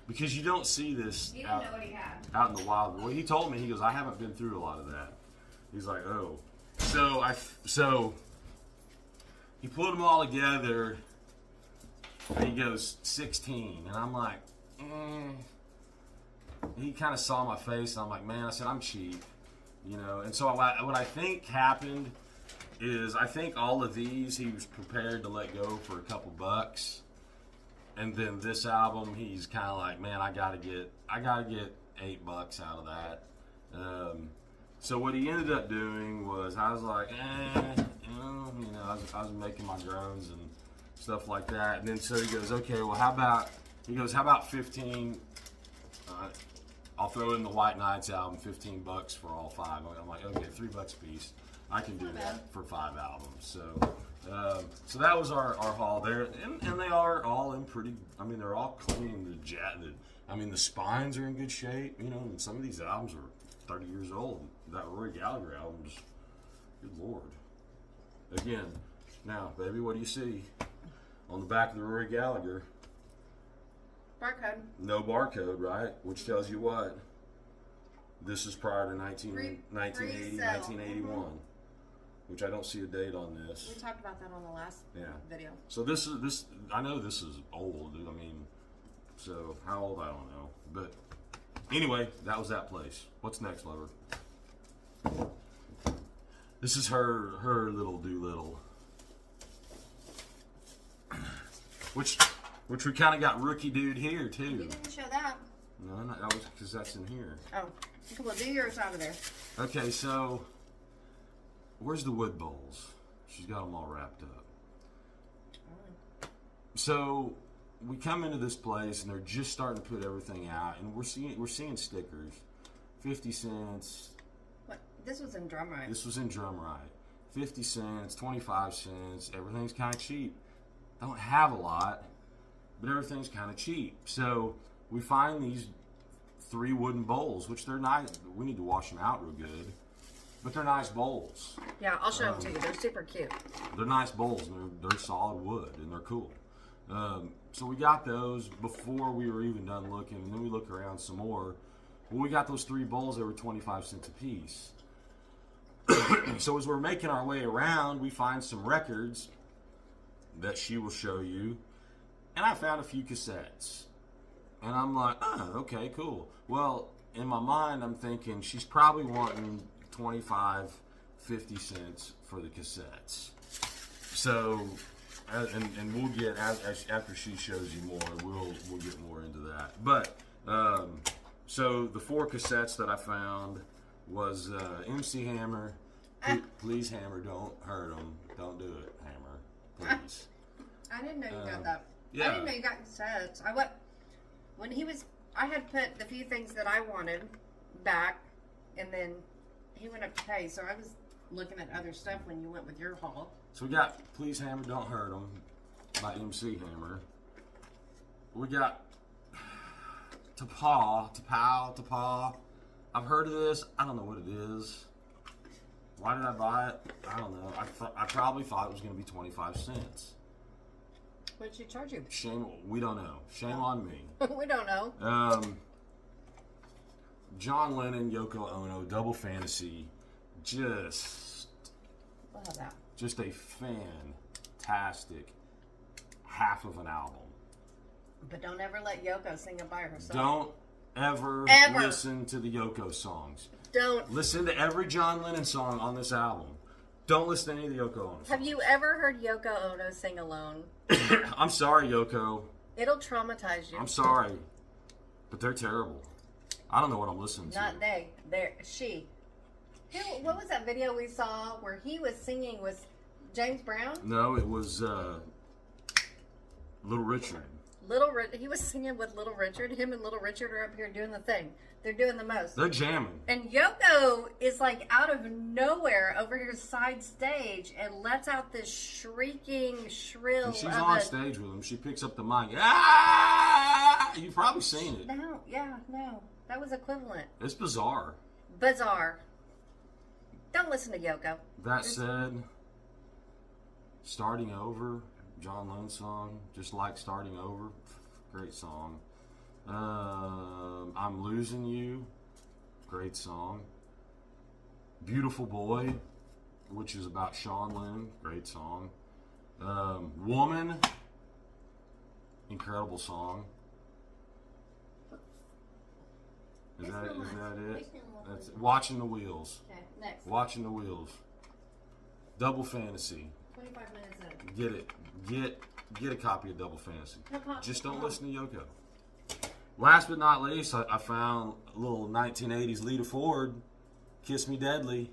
Speaker 2: Because you don't see this
Speaker 1: He didn't know what he had.
Speaker 2: out in the wild. Well, he told me, he goes, I haven't been through a lot of that. He's like, oh. So he put them all together, and he goes 16, and I'm like, He kind of saw my face, and I'm like, man, I said, I'm cheap, you know. And so what I think happened is, I think all of these he was prepared to let go for a couple bucks. And then this album, he's kind of like, man, I gotta get $8 out of that. So what he ended up doing was, I was like, you know, I was making my groans and stuff like that. And then so he goes, okay, well, how about 15? I'll throw in the White Nights album, $15 for all 5. I'm like, okay, $3 a piece. I can do that for 5 albums. So that was our haul there, and they are all in pretty. I mean, they're all clean. The spines are in good shape. You know, and some of these albums are 30 years old. That Rory Gallagher album's, good Lord. Again, now, baby, what do you see on the back of the Rory Gallagher?
Speaker 1: Barcode.
Speaker 2: No barcode, right? Which tells you what? This is prior to 1980,
Speaker 1: Pre-sale.
Speaker 2: 1981. which I don't see a date on this.
Speaker 1: We talked about that on the last video.
Speaker 2: So this is I know this is old. I mean, so how old I don't know. But anyway, that was that place. What's next, lover? This is her little Doolittle, which we kind of got rookie dude here too.
Speaker 1: You didn't show that.
Speaker 2: No, that was because that's in here.
Speaker 1: Oh, well, do yours out of there.
Speaker 2: Okay, so where's the wood bowls? She's got them all wrapped up. So we come into this place and they're just starting to put everything out, and we're seeing stickers, 50 cents.
Speaker 1: What? This was in Drumright.
Speaker 2: This was in Drumright, 50 cents, 25 cents. Everything's kind of cheap. Don't have a lot, but everything's kind of cheap. So we find these 3 wooden bowls, which they're nice. We need to wash them out real good, but they're nice bowls.
Speaker 1: Yeah, I'll show them to you. They're super cute.
Speaker 2: They're nice bowls, and they're solid wood, and they're cool. So we got those before we were even done looking, and then we look around some more. Well, we got those 3 bowls that were 25 cents a piece. So as we're making our way around, we find some records that she will show you, and I found a few cassettes. And I'm like, oh, okay, cool. Well, in my mind, I'm thinking she's probably wanting 25, 50 cents for the cassettes. So, and we'll get, after she shows you more, we'll get more into that. But, so the 4 cassettes that I found was MC Hammer. Please, Hammer, don't hurt him. Don't do it, Hammer. Please.
Speaker 1: I didn't know you got that.
Speaker 2: Yeah.
Speaker 1: I didn't know you got cassettes. I had put the few things that I wanted back, and then he went up to pay. So I was looking at other stuff when you went with your haul.
Speaker 2: So we got Please Hammer, Don't Hurt Him by MC Hammer. We got Tapaw. I've heard of this. I don't know what it is. Why did I buy it? I don't know. I probably thought it was going to be 25 cents.
Speaker 1: What did she charge you?
Speaker 2: We don't know. Shame on me.
Speaker 1: We don't know.
Speaker 2: John Lennon, Yoko Ono, Double Fantasy. Just a fantastic half of an album.
Speaker 1: But don't ever let Yoko sing it by herself.
Speaker 2: Don't ever listen to the Yoko songs.
Speaker 1: Don't.
Speaker 2: Listen to every John Lennon song on this album. Don't listen to any of the Yoko Ono songs.
Speaker 1: Have you ever heard Yoko Ono sing alone?
Speaker 2: I'm sorry, Yoko.
Speaker 1: It'll traumatize you.
Speaker 2: I'm sorry. But they're terrible. I don't know what I'm listening to.
Speaker 1: Not they. She. What was that video we saw where he was singing with James Brown?
Speaker 2: No, it was Little Richard.
Speaker 1: He was singing with Little Richard. Him and Little Richard are up here doing the thing. They're doing the most.
Speaker 2: They're jamming.
Speaker 1: And Yoko is like out of nowhere over here side stage and lets out this shrieking shrill.
Speaker 2: And she's on stage with him. She picks up the mic. Ah! You've probably seen it.
Speaker 1: No. That was equivalent.
Speaker 2: It's bizarre.
Speaker 1: Bizarre. Don't listen to Yoko.
Speaker 2: That said, Starting Over, John Lennon song, just like Starting Over, great song. I'm Losing You, great song. Beautiful Boy, which is about Sean Lennon, great song. Woman, incredible song. Is that it? That's it. Watching the Wheels.
Speaker 1: Okay, next.
Speaker 2: Watching the Wheels. Double Fantasy.
Speaker 1: 25 minutes in.
Speaker 2: Get a copy of Double Fantasy.
Speaker 1: Come
Speaker 2: Just don't
Speaker 1: on.
Speaker 2: listen to Yoko. Last but not least, I found a little 1980s Lita Ford, Kiss Me Deadly.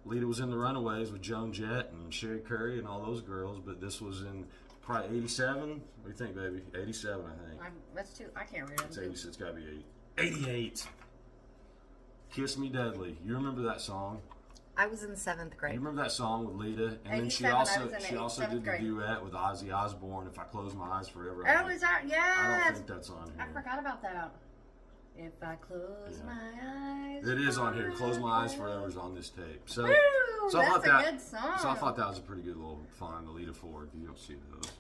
Speaker 2: Lita was in the Runaways with Joan Jett and Sherry Curry and all those girls, but this was in probably 87. What do you think, baby? 87, I think.
Speaker 1: That's too. I can't read
Speaker 2: It's
Speaker 1: it.
Speaker 2: 86. It's got to be 88. Kiss Me Deadly. You remember that song?
Speaker 1: I was in 7th
Speaker 2: You
Speaker 1: grade.
Speaker 2: remember that song with Lita? And then she
Speaker 1: 87, I
Speaker 2: also
Speaker 1: was in
Speaker 2: she also did the
Speaker 1: grade.
Speaker 2: duet with Ozzy Osbourne, If I Close My Eyes Forever.
Speaker 1: Oh, is that?
Speaker 2: I
Speaker 1: Yes.
Speaker 2: don't think that's on
Speaker 1: I
Speaker 2: here.
Speaker 1: forgot about that. If I close my eyes.
Speaker 2: It is on here. Close My Eyes Forever is on this tape. So,
Speaker 1: Woo,
Speaker 2: so I
Speaker 1: that's
Speaker 2: thought
Speaker 1: a
Speaker 2: that.
Speaker 1: good song.
Speaker 2: So I thought that was a pretty good little find, the Lita Ford. You don't see those.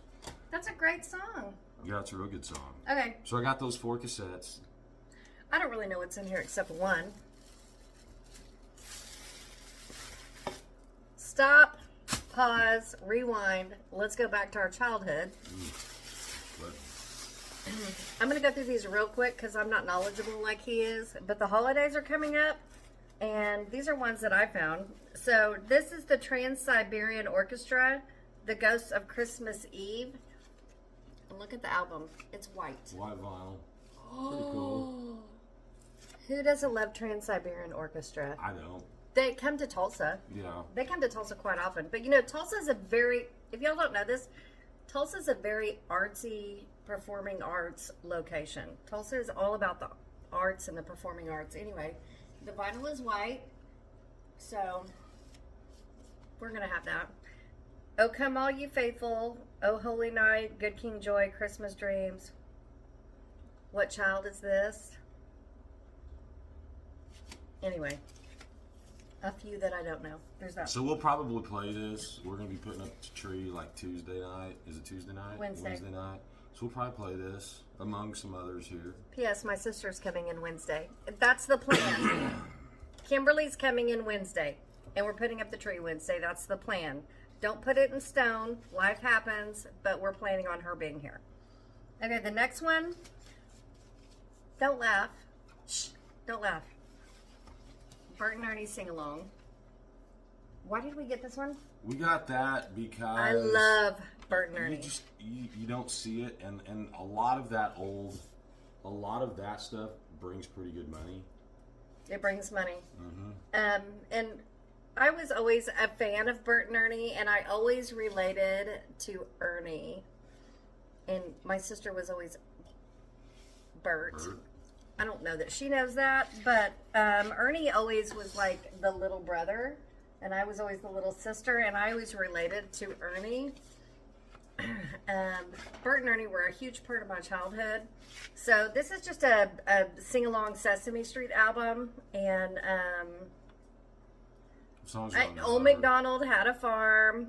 Speaker 1: That's a great song.
Speaker 2: Yeah, it's a real good song.
Speaker 1: Okay.
Speaker 2: So I got those 4 cassettes.
Speaker 1: I don't really know what's in here except one. stop, pause, rewind. Let's go back to our childhood.
Speaker 2: But
Speaker 1: I'm going to go through these real quick because I'm not knowledgeable like he is. But the holidays are coming up, and these are ones that I found. So this is the Trans-Siberian Orchestra, The Ghosts of Christmas Eve. And look at the album. It's white.
Speaker 2: white vinyl. Pretty cool.
Speaker 1: Who doesn't love Trans-Siberian Orchestra?
Speaker 2: I don't.
Speaker 1: They come to Tulsa.
Speaker 2: Yeah.
Speaker 1: They come to Tulsa quite often. But you know, Tulsa is a very, if y'all don't know this, Tulsa is a very artsy performing arts location. Tulsa is all about the arts and the performing arts. Anyway, the vinyl is white, so we're going to have that. Oh, come all you faithful, oh, holy night, good King Joy, Christmas dreams. What child is this? Anyway, a few that I don't know. There's that.
Speaker 2: So we'll probably play this. We're gonna be putting up the tree like Tuesday night. Is it Tuesday night?
Speaker 1: Wednesday.
Speaker 2: Wednesday night. So we'll probably play this among some others here.
Speaker 1: P.S. My sister's coming in Wednesday. That's the plan. Kimberly's coming in Wednesday, and we're putting up the tree Wednesday. That's the plan. Don't put it in stone. Life happens, but we're planning on her being here. Okay, the next one. Don't laugh. Shh, don't laugh. Bert and Ernie sing along. Why did we get this one?
Speaker 2: We got that because
Speaker 1: I love Bert and Ernie.
Speaker 2: you don't see it, and a lot of that stuff brings pretty good money.
Speaker 1: It brings money.
Speaker 2: Mm-hmm.
Speaker 1: And I was always a fan of Bert and Ernie, and I always related to Ernie. And my sister was always Bert. I don't know that she knows that, but Ernie always was like the little brother, and I was always the little sister, and I always related to Ernie. Bert and Ernie were a huge part of my childhood. So this is just a sing-along Sesame Street album, and Old MacDonald Had a Farm.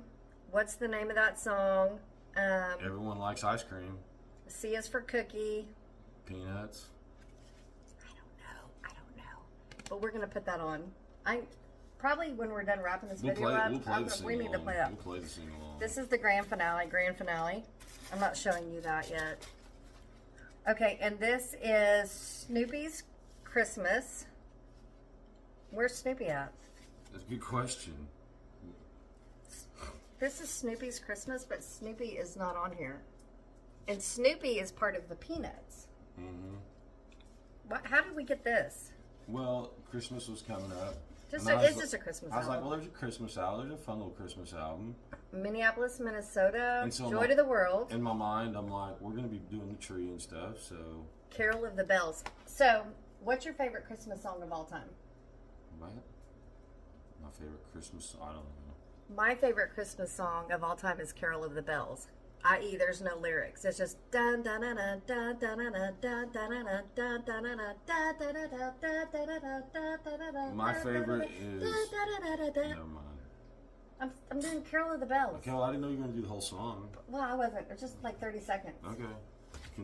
Speaker 1: What's the name of that song?
Speaker 2: Everyone likes ice cream.
Speaker 1: C is for cookie.
Speaker 2: Peanuts.
Speaker 1: I don't know. But we're gonna put that on. Probably when we're done wrapping this video up. We need to play that.
Speaker 2: We'll play the sing along.
Speaker 1: This is the grand finale. I'm not showing you that yet. Okay, and this is Snoopy's Christmas. Where's Snoopy at?
Speaker 2: That's a good question.
Speaker 1: This is Snoopy's Christmas, but Snoopy is not on here. And Snoopy is part of the Peanuts.
Speaker 2: Mm-hmm.
Speaker 1: How did we get this?
Speaker 2: Well, Christmas was coming up.
Speaker 1: It's just a Christmas album.
Speaker 2: I was like, well, there's a Christmas album. There's a fun little Christmas album.
Speaker 1: Minneapolis, Minnesota,
Speaker 2: And so
Speaker 1: Joy to the World.
Speaker 2: In my mind, I'm like, we're going to be doing the tree and stuff, so...
Speaker 1: Carol of the Bells. So, what's your favorite Christmas song of all time?
Speaker 2: What? My favorite Christmas... I don't know.
Speaker 1: My favorite Christmas song of all time is Carol of the Bells. I.e., there's no lyrics. It's just dun dun dun dun dun dun dun dun dun dun dun.
Speaker 2: My favorite is... Never mind.
Speaker 1: I'm doing Carol of the Bells.
Speaker 2: Okay, well, I didn't know you were going to do the whole song.
Speaker 1: Well, I wasn't. It's just like 30 seconds.
Speaker 2: Okay.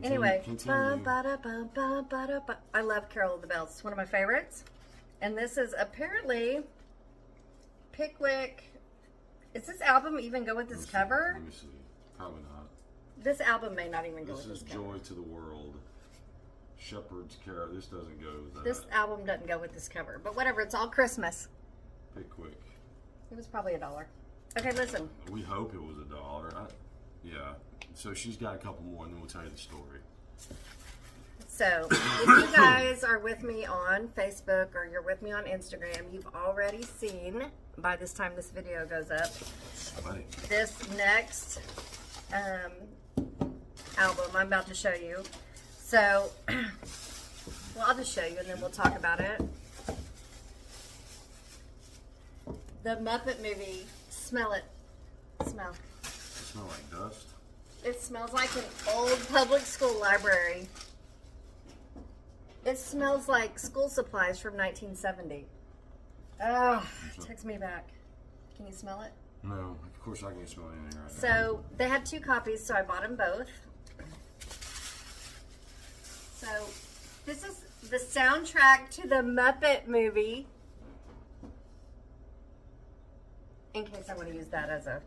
Speaker 1: Anyway.
Speaker 2: Continue.
Speaker 1: I love Carol of the Bells. It's one of my favorites. And this is apparently Pickwick. Is this album even go with this cover?
Speaker 2: Let me see. Probably not.
Speaker 1: This album may not even go with this cover.
Speaker 2: This is Joy to the World. Shepherd's Carol. This doesn't go with that.
Speaker 1: This album doesn't go with this cover. But whatever, it's all Christmas.
Speaker 2: Pickwick.
Speaker 1: It was probably $1. Okay, listen.
Speaker 2: We hope it was $1. Yeah. So she's got a couple more, and then we'll tell you the story.
Speaker 1: So, if you guys are with me on Facebook or you're with me on Instagram, you've already seen, by this time this video goes up, this next album I'm about to show you. So, well, I'll just show you and then we'll talk about it. The Muppet Movie. Smell it. Smell.
Speaker 2: It smells like dust.
Speaker 1: It smells like an old public school library. It smells like school supplies from 1970. Oh, it takes me back. Can you smell it?
Speaker 2: No, of course I can't smell anything right now.
Speaker 1: So, they had 2 copies, so I bought them both. So, this is the soundtrack to the Muppet Movie. in case I want to use that as a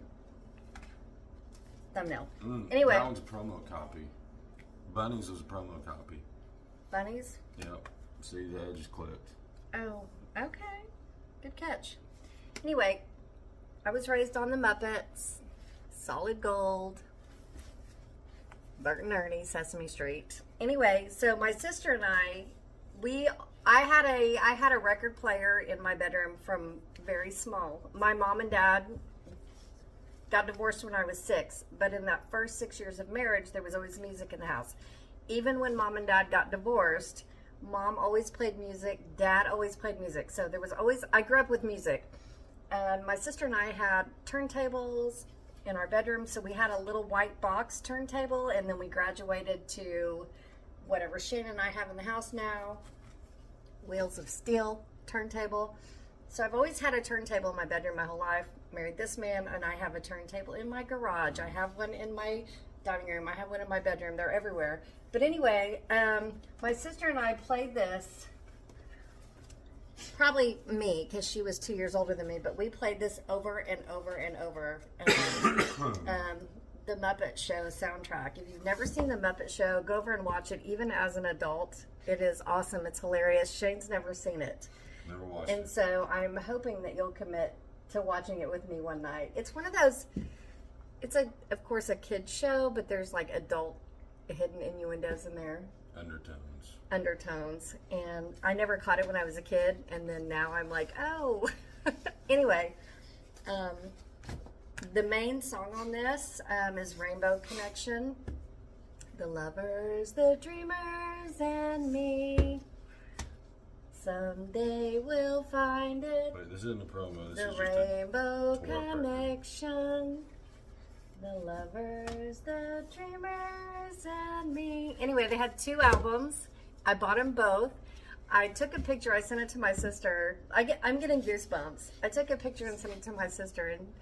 Speaker 1: thumbnail. Anyway.
Speaker 2: That one's a promo copy. Bunnies was a promo copy.
Speaker 1: Bunnies?
Speaker 2: Yep. See, the edge is clipped.
Speaker 1: Oh, okay. Good catch. Anyway, I was raised on the Muppets, Solid Gold, Bert and Ernie, Sesame Street. Anyway, so my sister and I had a record player in my bedroom from very small. My mom and dad got divorced when I was 6, but in that first 6 years of marriage, there was always music in the house. Even when mom and dad got divorced, mom always played music, dad always played music. So there was always, I grew up with music. And my sister and I had turntables in our bedroom. So we had a little white box turntable, and then we graduated to whatever Shane and I have in the house now, Wheels of Steel turntable. So I've always had a turntable in my bedroom my whole life. Married this man, and I have a turntable in my garage. I have one in my dining room. I have one in my bedroom. They're everywhere. But anyway, my sister and I played this, probably me, because she was 2 years older than me, but we played this over and over and over. The Muppet Show soundtrack. If you've never seen the Muppet Show, go over and watch it, even as an adult. It is awesome. It's hilarious. Shane's never seen it.
Speaker 2: Never watched it.
Speaker 1: And so I'm hoping that you'll commit to watching it with me one night. It's one of those, it's of course a kid's show, but there's like adult hidden innuendos in there. Undertones. And I never caught it when I was a kid, and then now I'm like, oh. Anyway, the main song on this is Rainbow Connection. The lovers, the dreamers, and me. Someday we'll find it.
Speaker 2: Wait, this isn't a promo. This
Speaker 1: the
Speaker 2: is
Speaker 1: rainbow
Speaker 2: just a
Speaker 1: connection. The lovers, the dreamers, and me. Anyway, they had 2 albums. I bought them both. I took a picture. I sent it to my sister. I'm getting goosebumps. I took a picture and sent it to my sister, and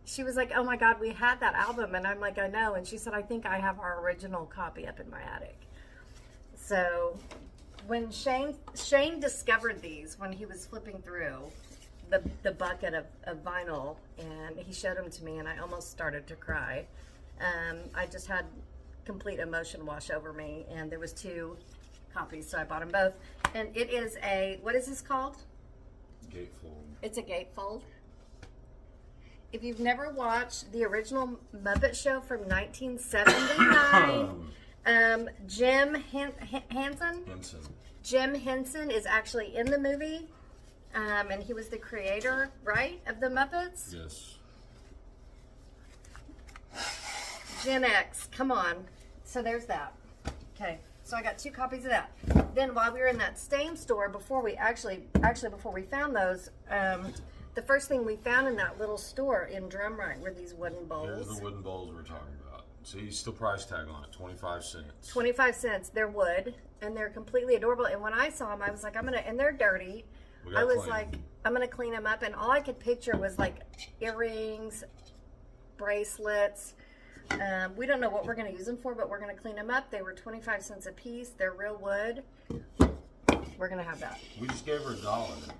Speaker 1: she was like, "Oh my God, we had that album." And I'm like, "I know." And she said, "I think I have our original copy up in my attic." So when Shane discovered these when he was flipping through the bucket of vinyl, and he showed them to me, and I almost started to cry. I just had complete emotion wash over me, and there was 2 copies, so I bought them both. And it is a, what is this called?
Speaker 2: Gatefold.
Speaker 1: It's a gatefold. If you've never watched the original Muppet Show from 1979, Jim Henson. Jim Henson is actually in the movie, and he was the creator, right, of the Muppets?
Speaker 2: Yes.
Speaker 1: Gen X, come on. So there's that. Okay, so I got 2 copies of that. Then while we were in that same store, before we before we found those, the first thing we found in that little store in Drumright were these wooden bowls.
Speaker 2: Here's the wooden bowls we're talking about. See, still price tag on it, 25 cents.
Speaker 1: 25 cents. They're wood, and they're completely adorable. And when I saw them, I was like, and they're dirty. I was like, I'm going to clean them up. And all I could picture was like earrings, bracelets. We don't know what we're going to use them for, but we're going to clean them up. They were 25 cents a piece. They're real wood. We're going to have that.
Speaker 2: We just gave her $1.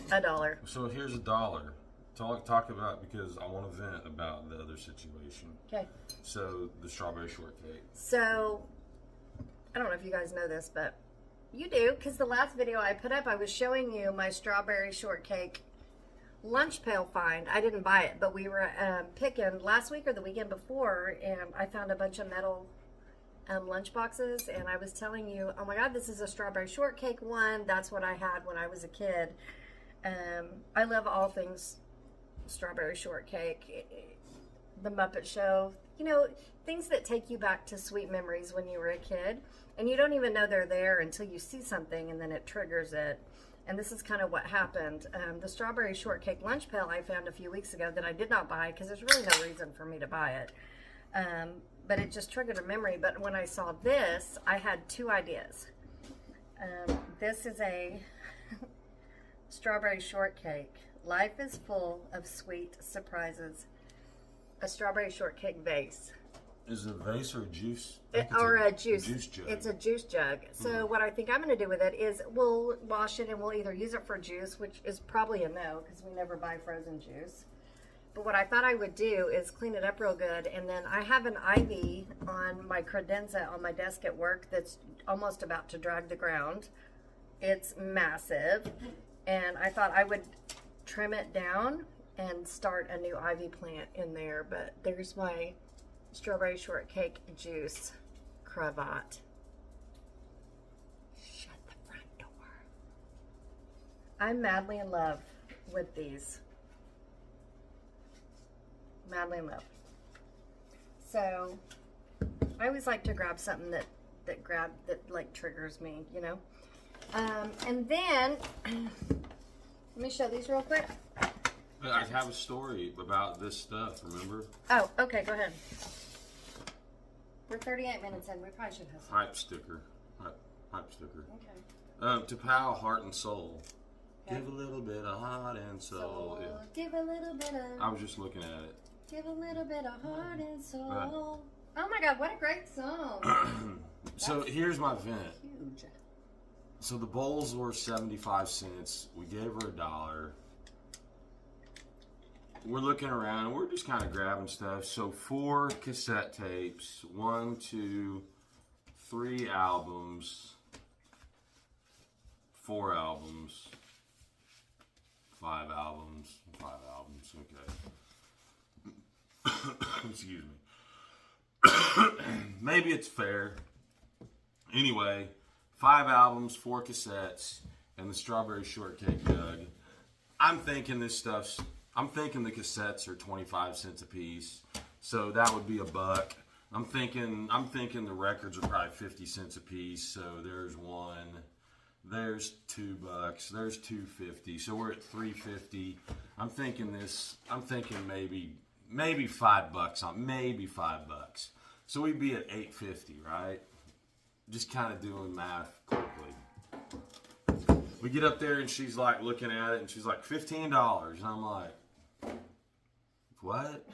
Speaker 1: $1.
Speaker 2: So here's $1. Talk about, because I want to vent about the other situation.
Speaker 1: Okay.
Speaker 2: So the strawberry shortcake.
Speaker 1: So I don't know if you guys know this, but you do, because the last video I put up, I was showing you my strawberry shortcake lunch pail find. I didn't buy it, but we were picking last week or the weekend before, and I found a bunch of metal lunch boxes, and I was telling you, oh my God, this is a strawberry shortcake one. That's what I had when I was a kid. I love all things strawberry shortcake, the Muppet Show, you know, things that take you back to sweet memories when you were a kid, and you don't even know they're there until you see something, and then it triggers it. And this is kind of what happened. The strawberry shortcake lunch pail I found a few weeks ago that I did not buy because there's really no reason for me to buy it. But it just triggered a memory. But when I saw this, I had 2 ideas. This is a strawberry shortcake. Life is full of sweet surprises. A strawberry shortcake vase.
Speaker 2: Is it a vase or a juice?
Speaker 1: Or a juice
Speaker 2: jug.
Speaker 1: It's a juice jug. So what I think I'm going to do with it is we'll wash it, and we'll either use it for juice, which is probably a no because we never buy frozen juice. But what I thought I would do is clean it up real good, and then I have an ivy on my credenza on my desk at work that's almost about to drag the ground. It's massive, and I thought I would trim it down and start a new ivy plant in there. But there's my strawberry shortcake juice cravat. Shut the front door. I'm madly in love with these. Madly in love. So I always like to grab something that like triggers me, you know. And then let me show these real quick.
Speaker 2: I have a story about this stuff, remember?
Speaker 1: Oh, okay, go ahead. We're 38 minutes in. We probably should have some.
Speaker 2: Hype sticker. Hype sticker.
Speaker 1: Okay.
Speaker 2: To pal, heart and soul.
Speaker 1: Okay.
Speaker 2: Give a little bit of heart and soul. Yeah.
Speaker 1: Give a little bit of.
Speaker 2: I was just looking at it.
Speaker 1: Give a little bit of heart and soul. Oh my God, what a great song.
Speaker 2: So here's my vent.
Speaker 1: Huge.
Speaker 2: So the bowls were 75 cents. We gave her $1. We're looking around. We're just kind of grabbing stuff. So 4 cassette tapes, 1, 2, 3 albums, 4 albums, 5 albums, 5 albums. Okay. Excuse me. Maybe it's fair. Anyway, 5 albums, 4 cassettes, and the strawberry shortcake jug. I'm thinking the cassettes are 25 cents a piece, so that would be $1. I'm thinking the records are probably 50 cents a piece. So there's 1, there's $2, there's $2.50. So we're at $3.50. I'm thinking maybe $5 on maybe $5. So we'd be at $8.50, right? Just kind of doing math quickly. We get up there and she's like looking at it and she's like $15, and I'm like, what?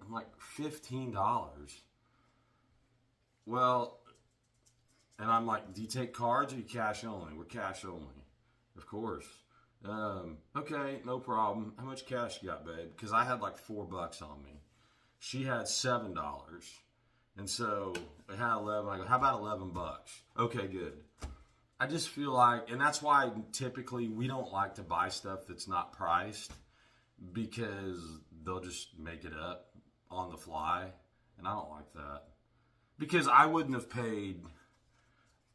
Speaker 2: I'm like, $15. Well, and I'm like, do you take cards or you cash only? We're cash only, of course. Okay, no problem. How much cash you got, babe? Because I had like $4 on me. She had $7. And so I had 11. I go, how about $11? Okay, good. I just feel like, and that's why typically we don't like to buy stuff that's not priced, because they'll just make it up on the fly, and I don't like that. Because I wouldn't have paid,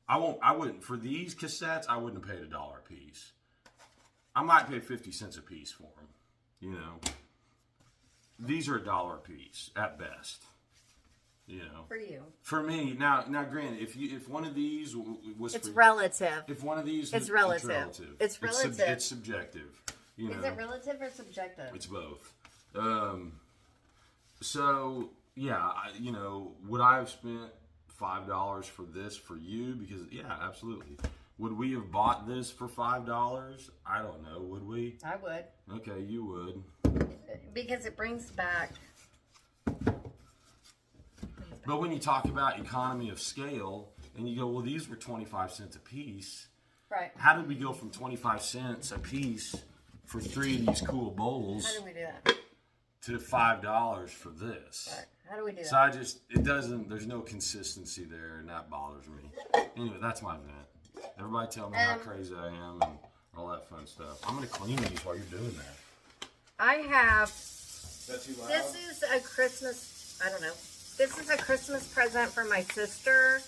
Speaker 2: I wouldn't, for these cassettes, I wouldn't have paid $1 a piece. I might pay 50 cents a piece for them, you know. These are $1 a piece at best, you know.
Speaker 1: For you.
Speaker 2: For me, now, granted, if one of these was,
Speaker 1: it's relative.
Speaker 2: If one of these,
Speaker 1: it's relative. It's relative.
Speaker 2: It's subjective. You know.
Speaker 1: Is it relative or subjective?
Speaker 2: It's both. So yeah, you know, would I have spent $5 for this for you? Because yeah, absolutely. Would we have bought this for $5? I don't know. Would we?
Speaker 1: I would.
Speaker 2: Okay, you would.
Speaker 1: Because it brings back.
Speaker 2: But when you talk about economy of scale, and you go, well, these were 25 cents a piece.
Speaker 1: Right.
Speaker 2: How did we go from 25 cents a piece for 3 of these cool bowls?
Speaker 1: How did we do that?
Speaker 2: To $5 for this.
Speaker 1: Right. How do we do that?
Speaker 2: So there's no consistency there, and that bothers me. Anyway, that's my vent. Everybody tell me how crazy I am and all that fun stuff. I'm going to clean these while you're doing that.
Speaker 1: I have,
Speaker 2: Is that too loud?
Speaker 1: this is a Christmas, I don't know. This is a Christmas present for my sister,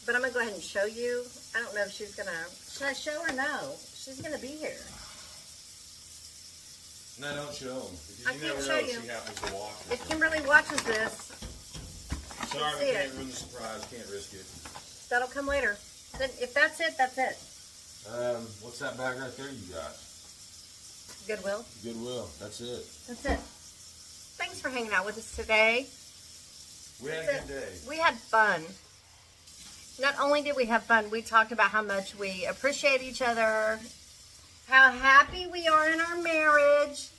Speaker 1: but I'm going to go ahead and show you. I don't know if she's going to, should I show her? No. She's going to be here.
Speaker 2: No, don't show them. Because
Speaker 1: I
Speaker 2: you
Speaker 1: can't
Speaker 2: never
Speaker 1: show
Speaker 2: know
Speaker 1: you.
Speaker 2: if she happens to watch it.
Speaker 1: If Kimberly watches this,
Speaker 2: Sorry,
Speaker 1: see
Speaker 2: we can't
Speaker 1: it.
Speaker 2: ruin the surprise. Can't risk it.
Speaker 1: that'll come later. Then if that's it, that's it.
Speaker 2: What's that bag right there you got?
Speaker 1: Goodwill.
Speaker 2: Goodwill. That's it.
Speaker 1: That's it. Thanks for hanging out with us today.
Speaker 2: We had a good day.
Speaker 1: We had fun. Not only did we have fun, we talked about how much we appreciate each other, how happy we are in our marriage.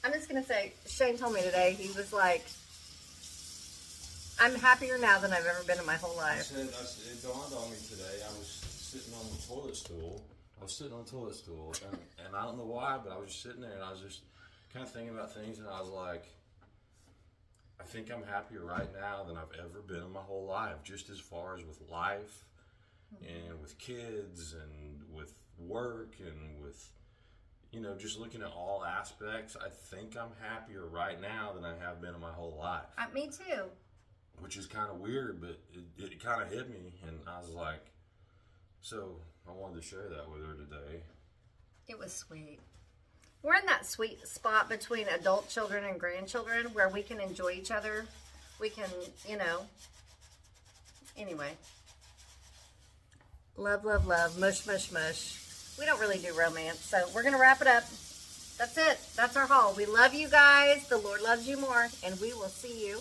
Speaker 1: I'm just going to say, Shane told me today, he was like, I'm happier now than I've ever been in my whole life.
Speaker 2: It dawned on me today. I was sitting on the toilet stool. I was sitting on the toilet stool, and I don't know why, but I was just sitting there, and I was just kind of thinking about things, and I was like, I think I'm happier right now than I've ever been in my whole life, just as far as with life, and with kids, and with work, and with, you know, just looking at all aspects. I think I'm happier right now than I have been in my whole life.
Speaker 1: Me too.
Speaker 2: Which is kind of weird, but it kind of hit me, and I was like, so I wanted to share that with her today.
Speaker 1: It was sweet. We're in that sweet spot between adult children and grandchildren where we can enjoy each other. We can, you know, anyway. Love, love, love. Mush, mush, mush. We don't really do romance, so we're going to wrap it up. That's it. That's our haul. We love you guys. The Lord loves you more, and we will see you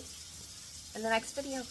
Speaker 1: in the next video.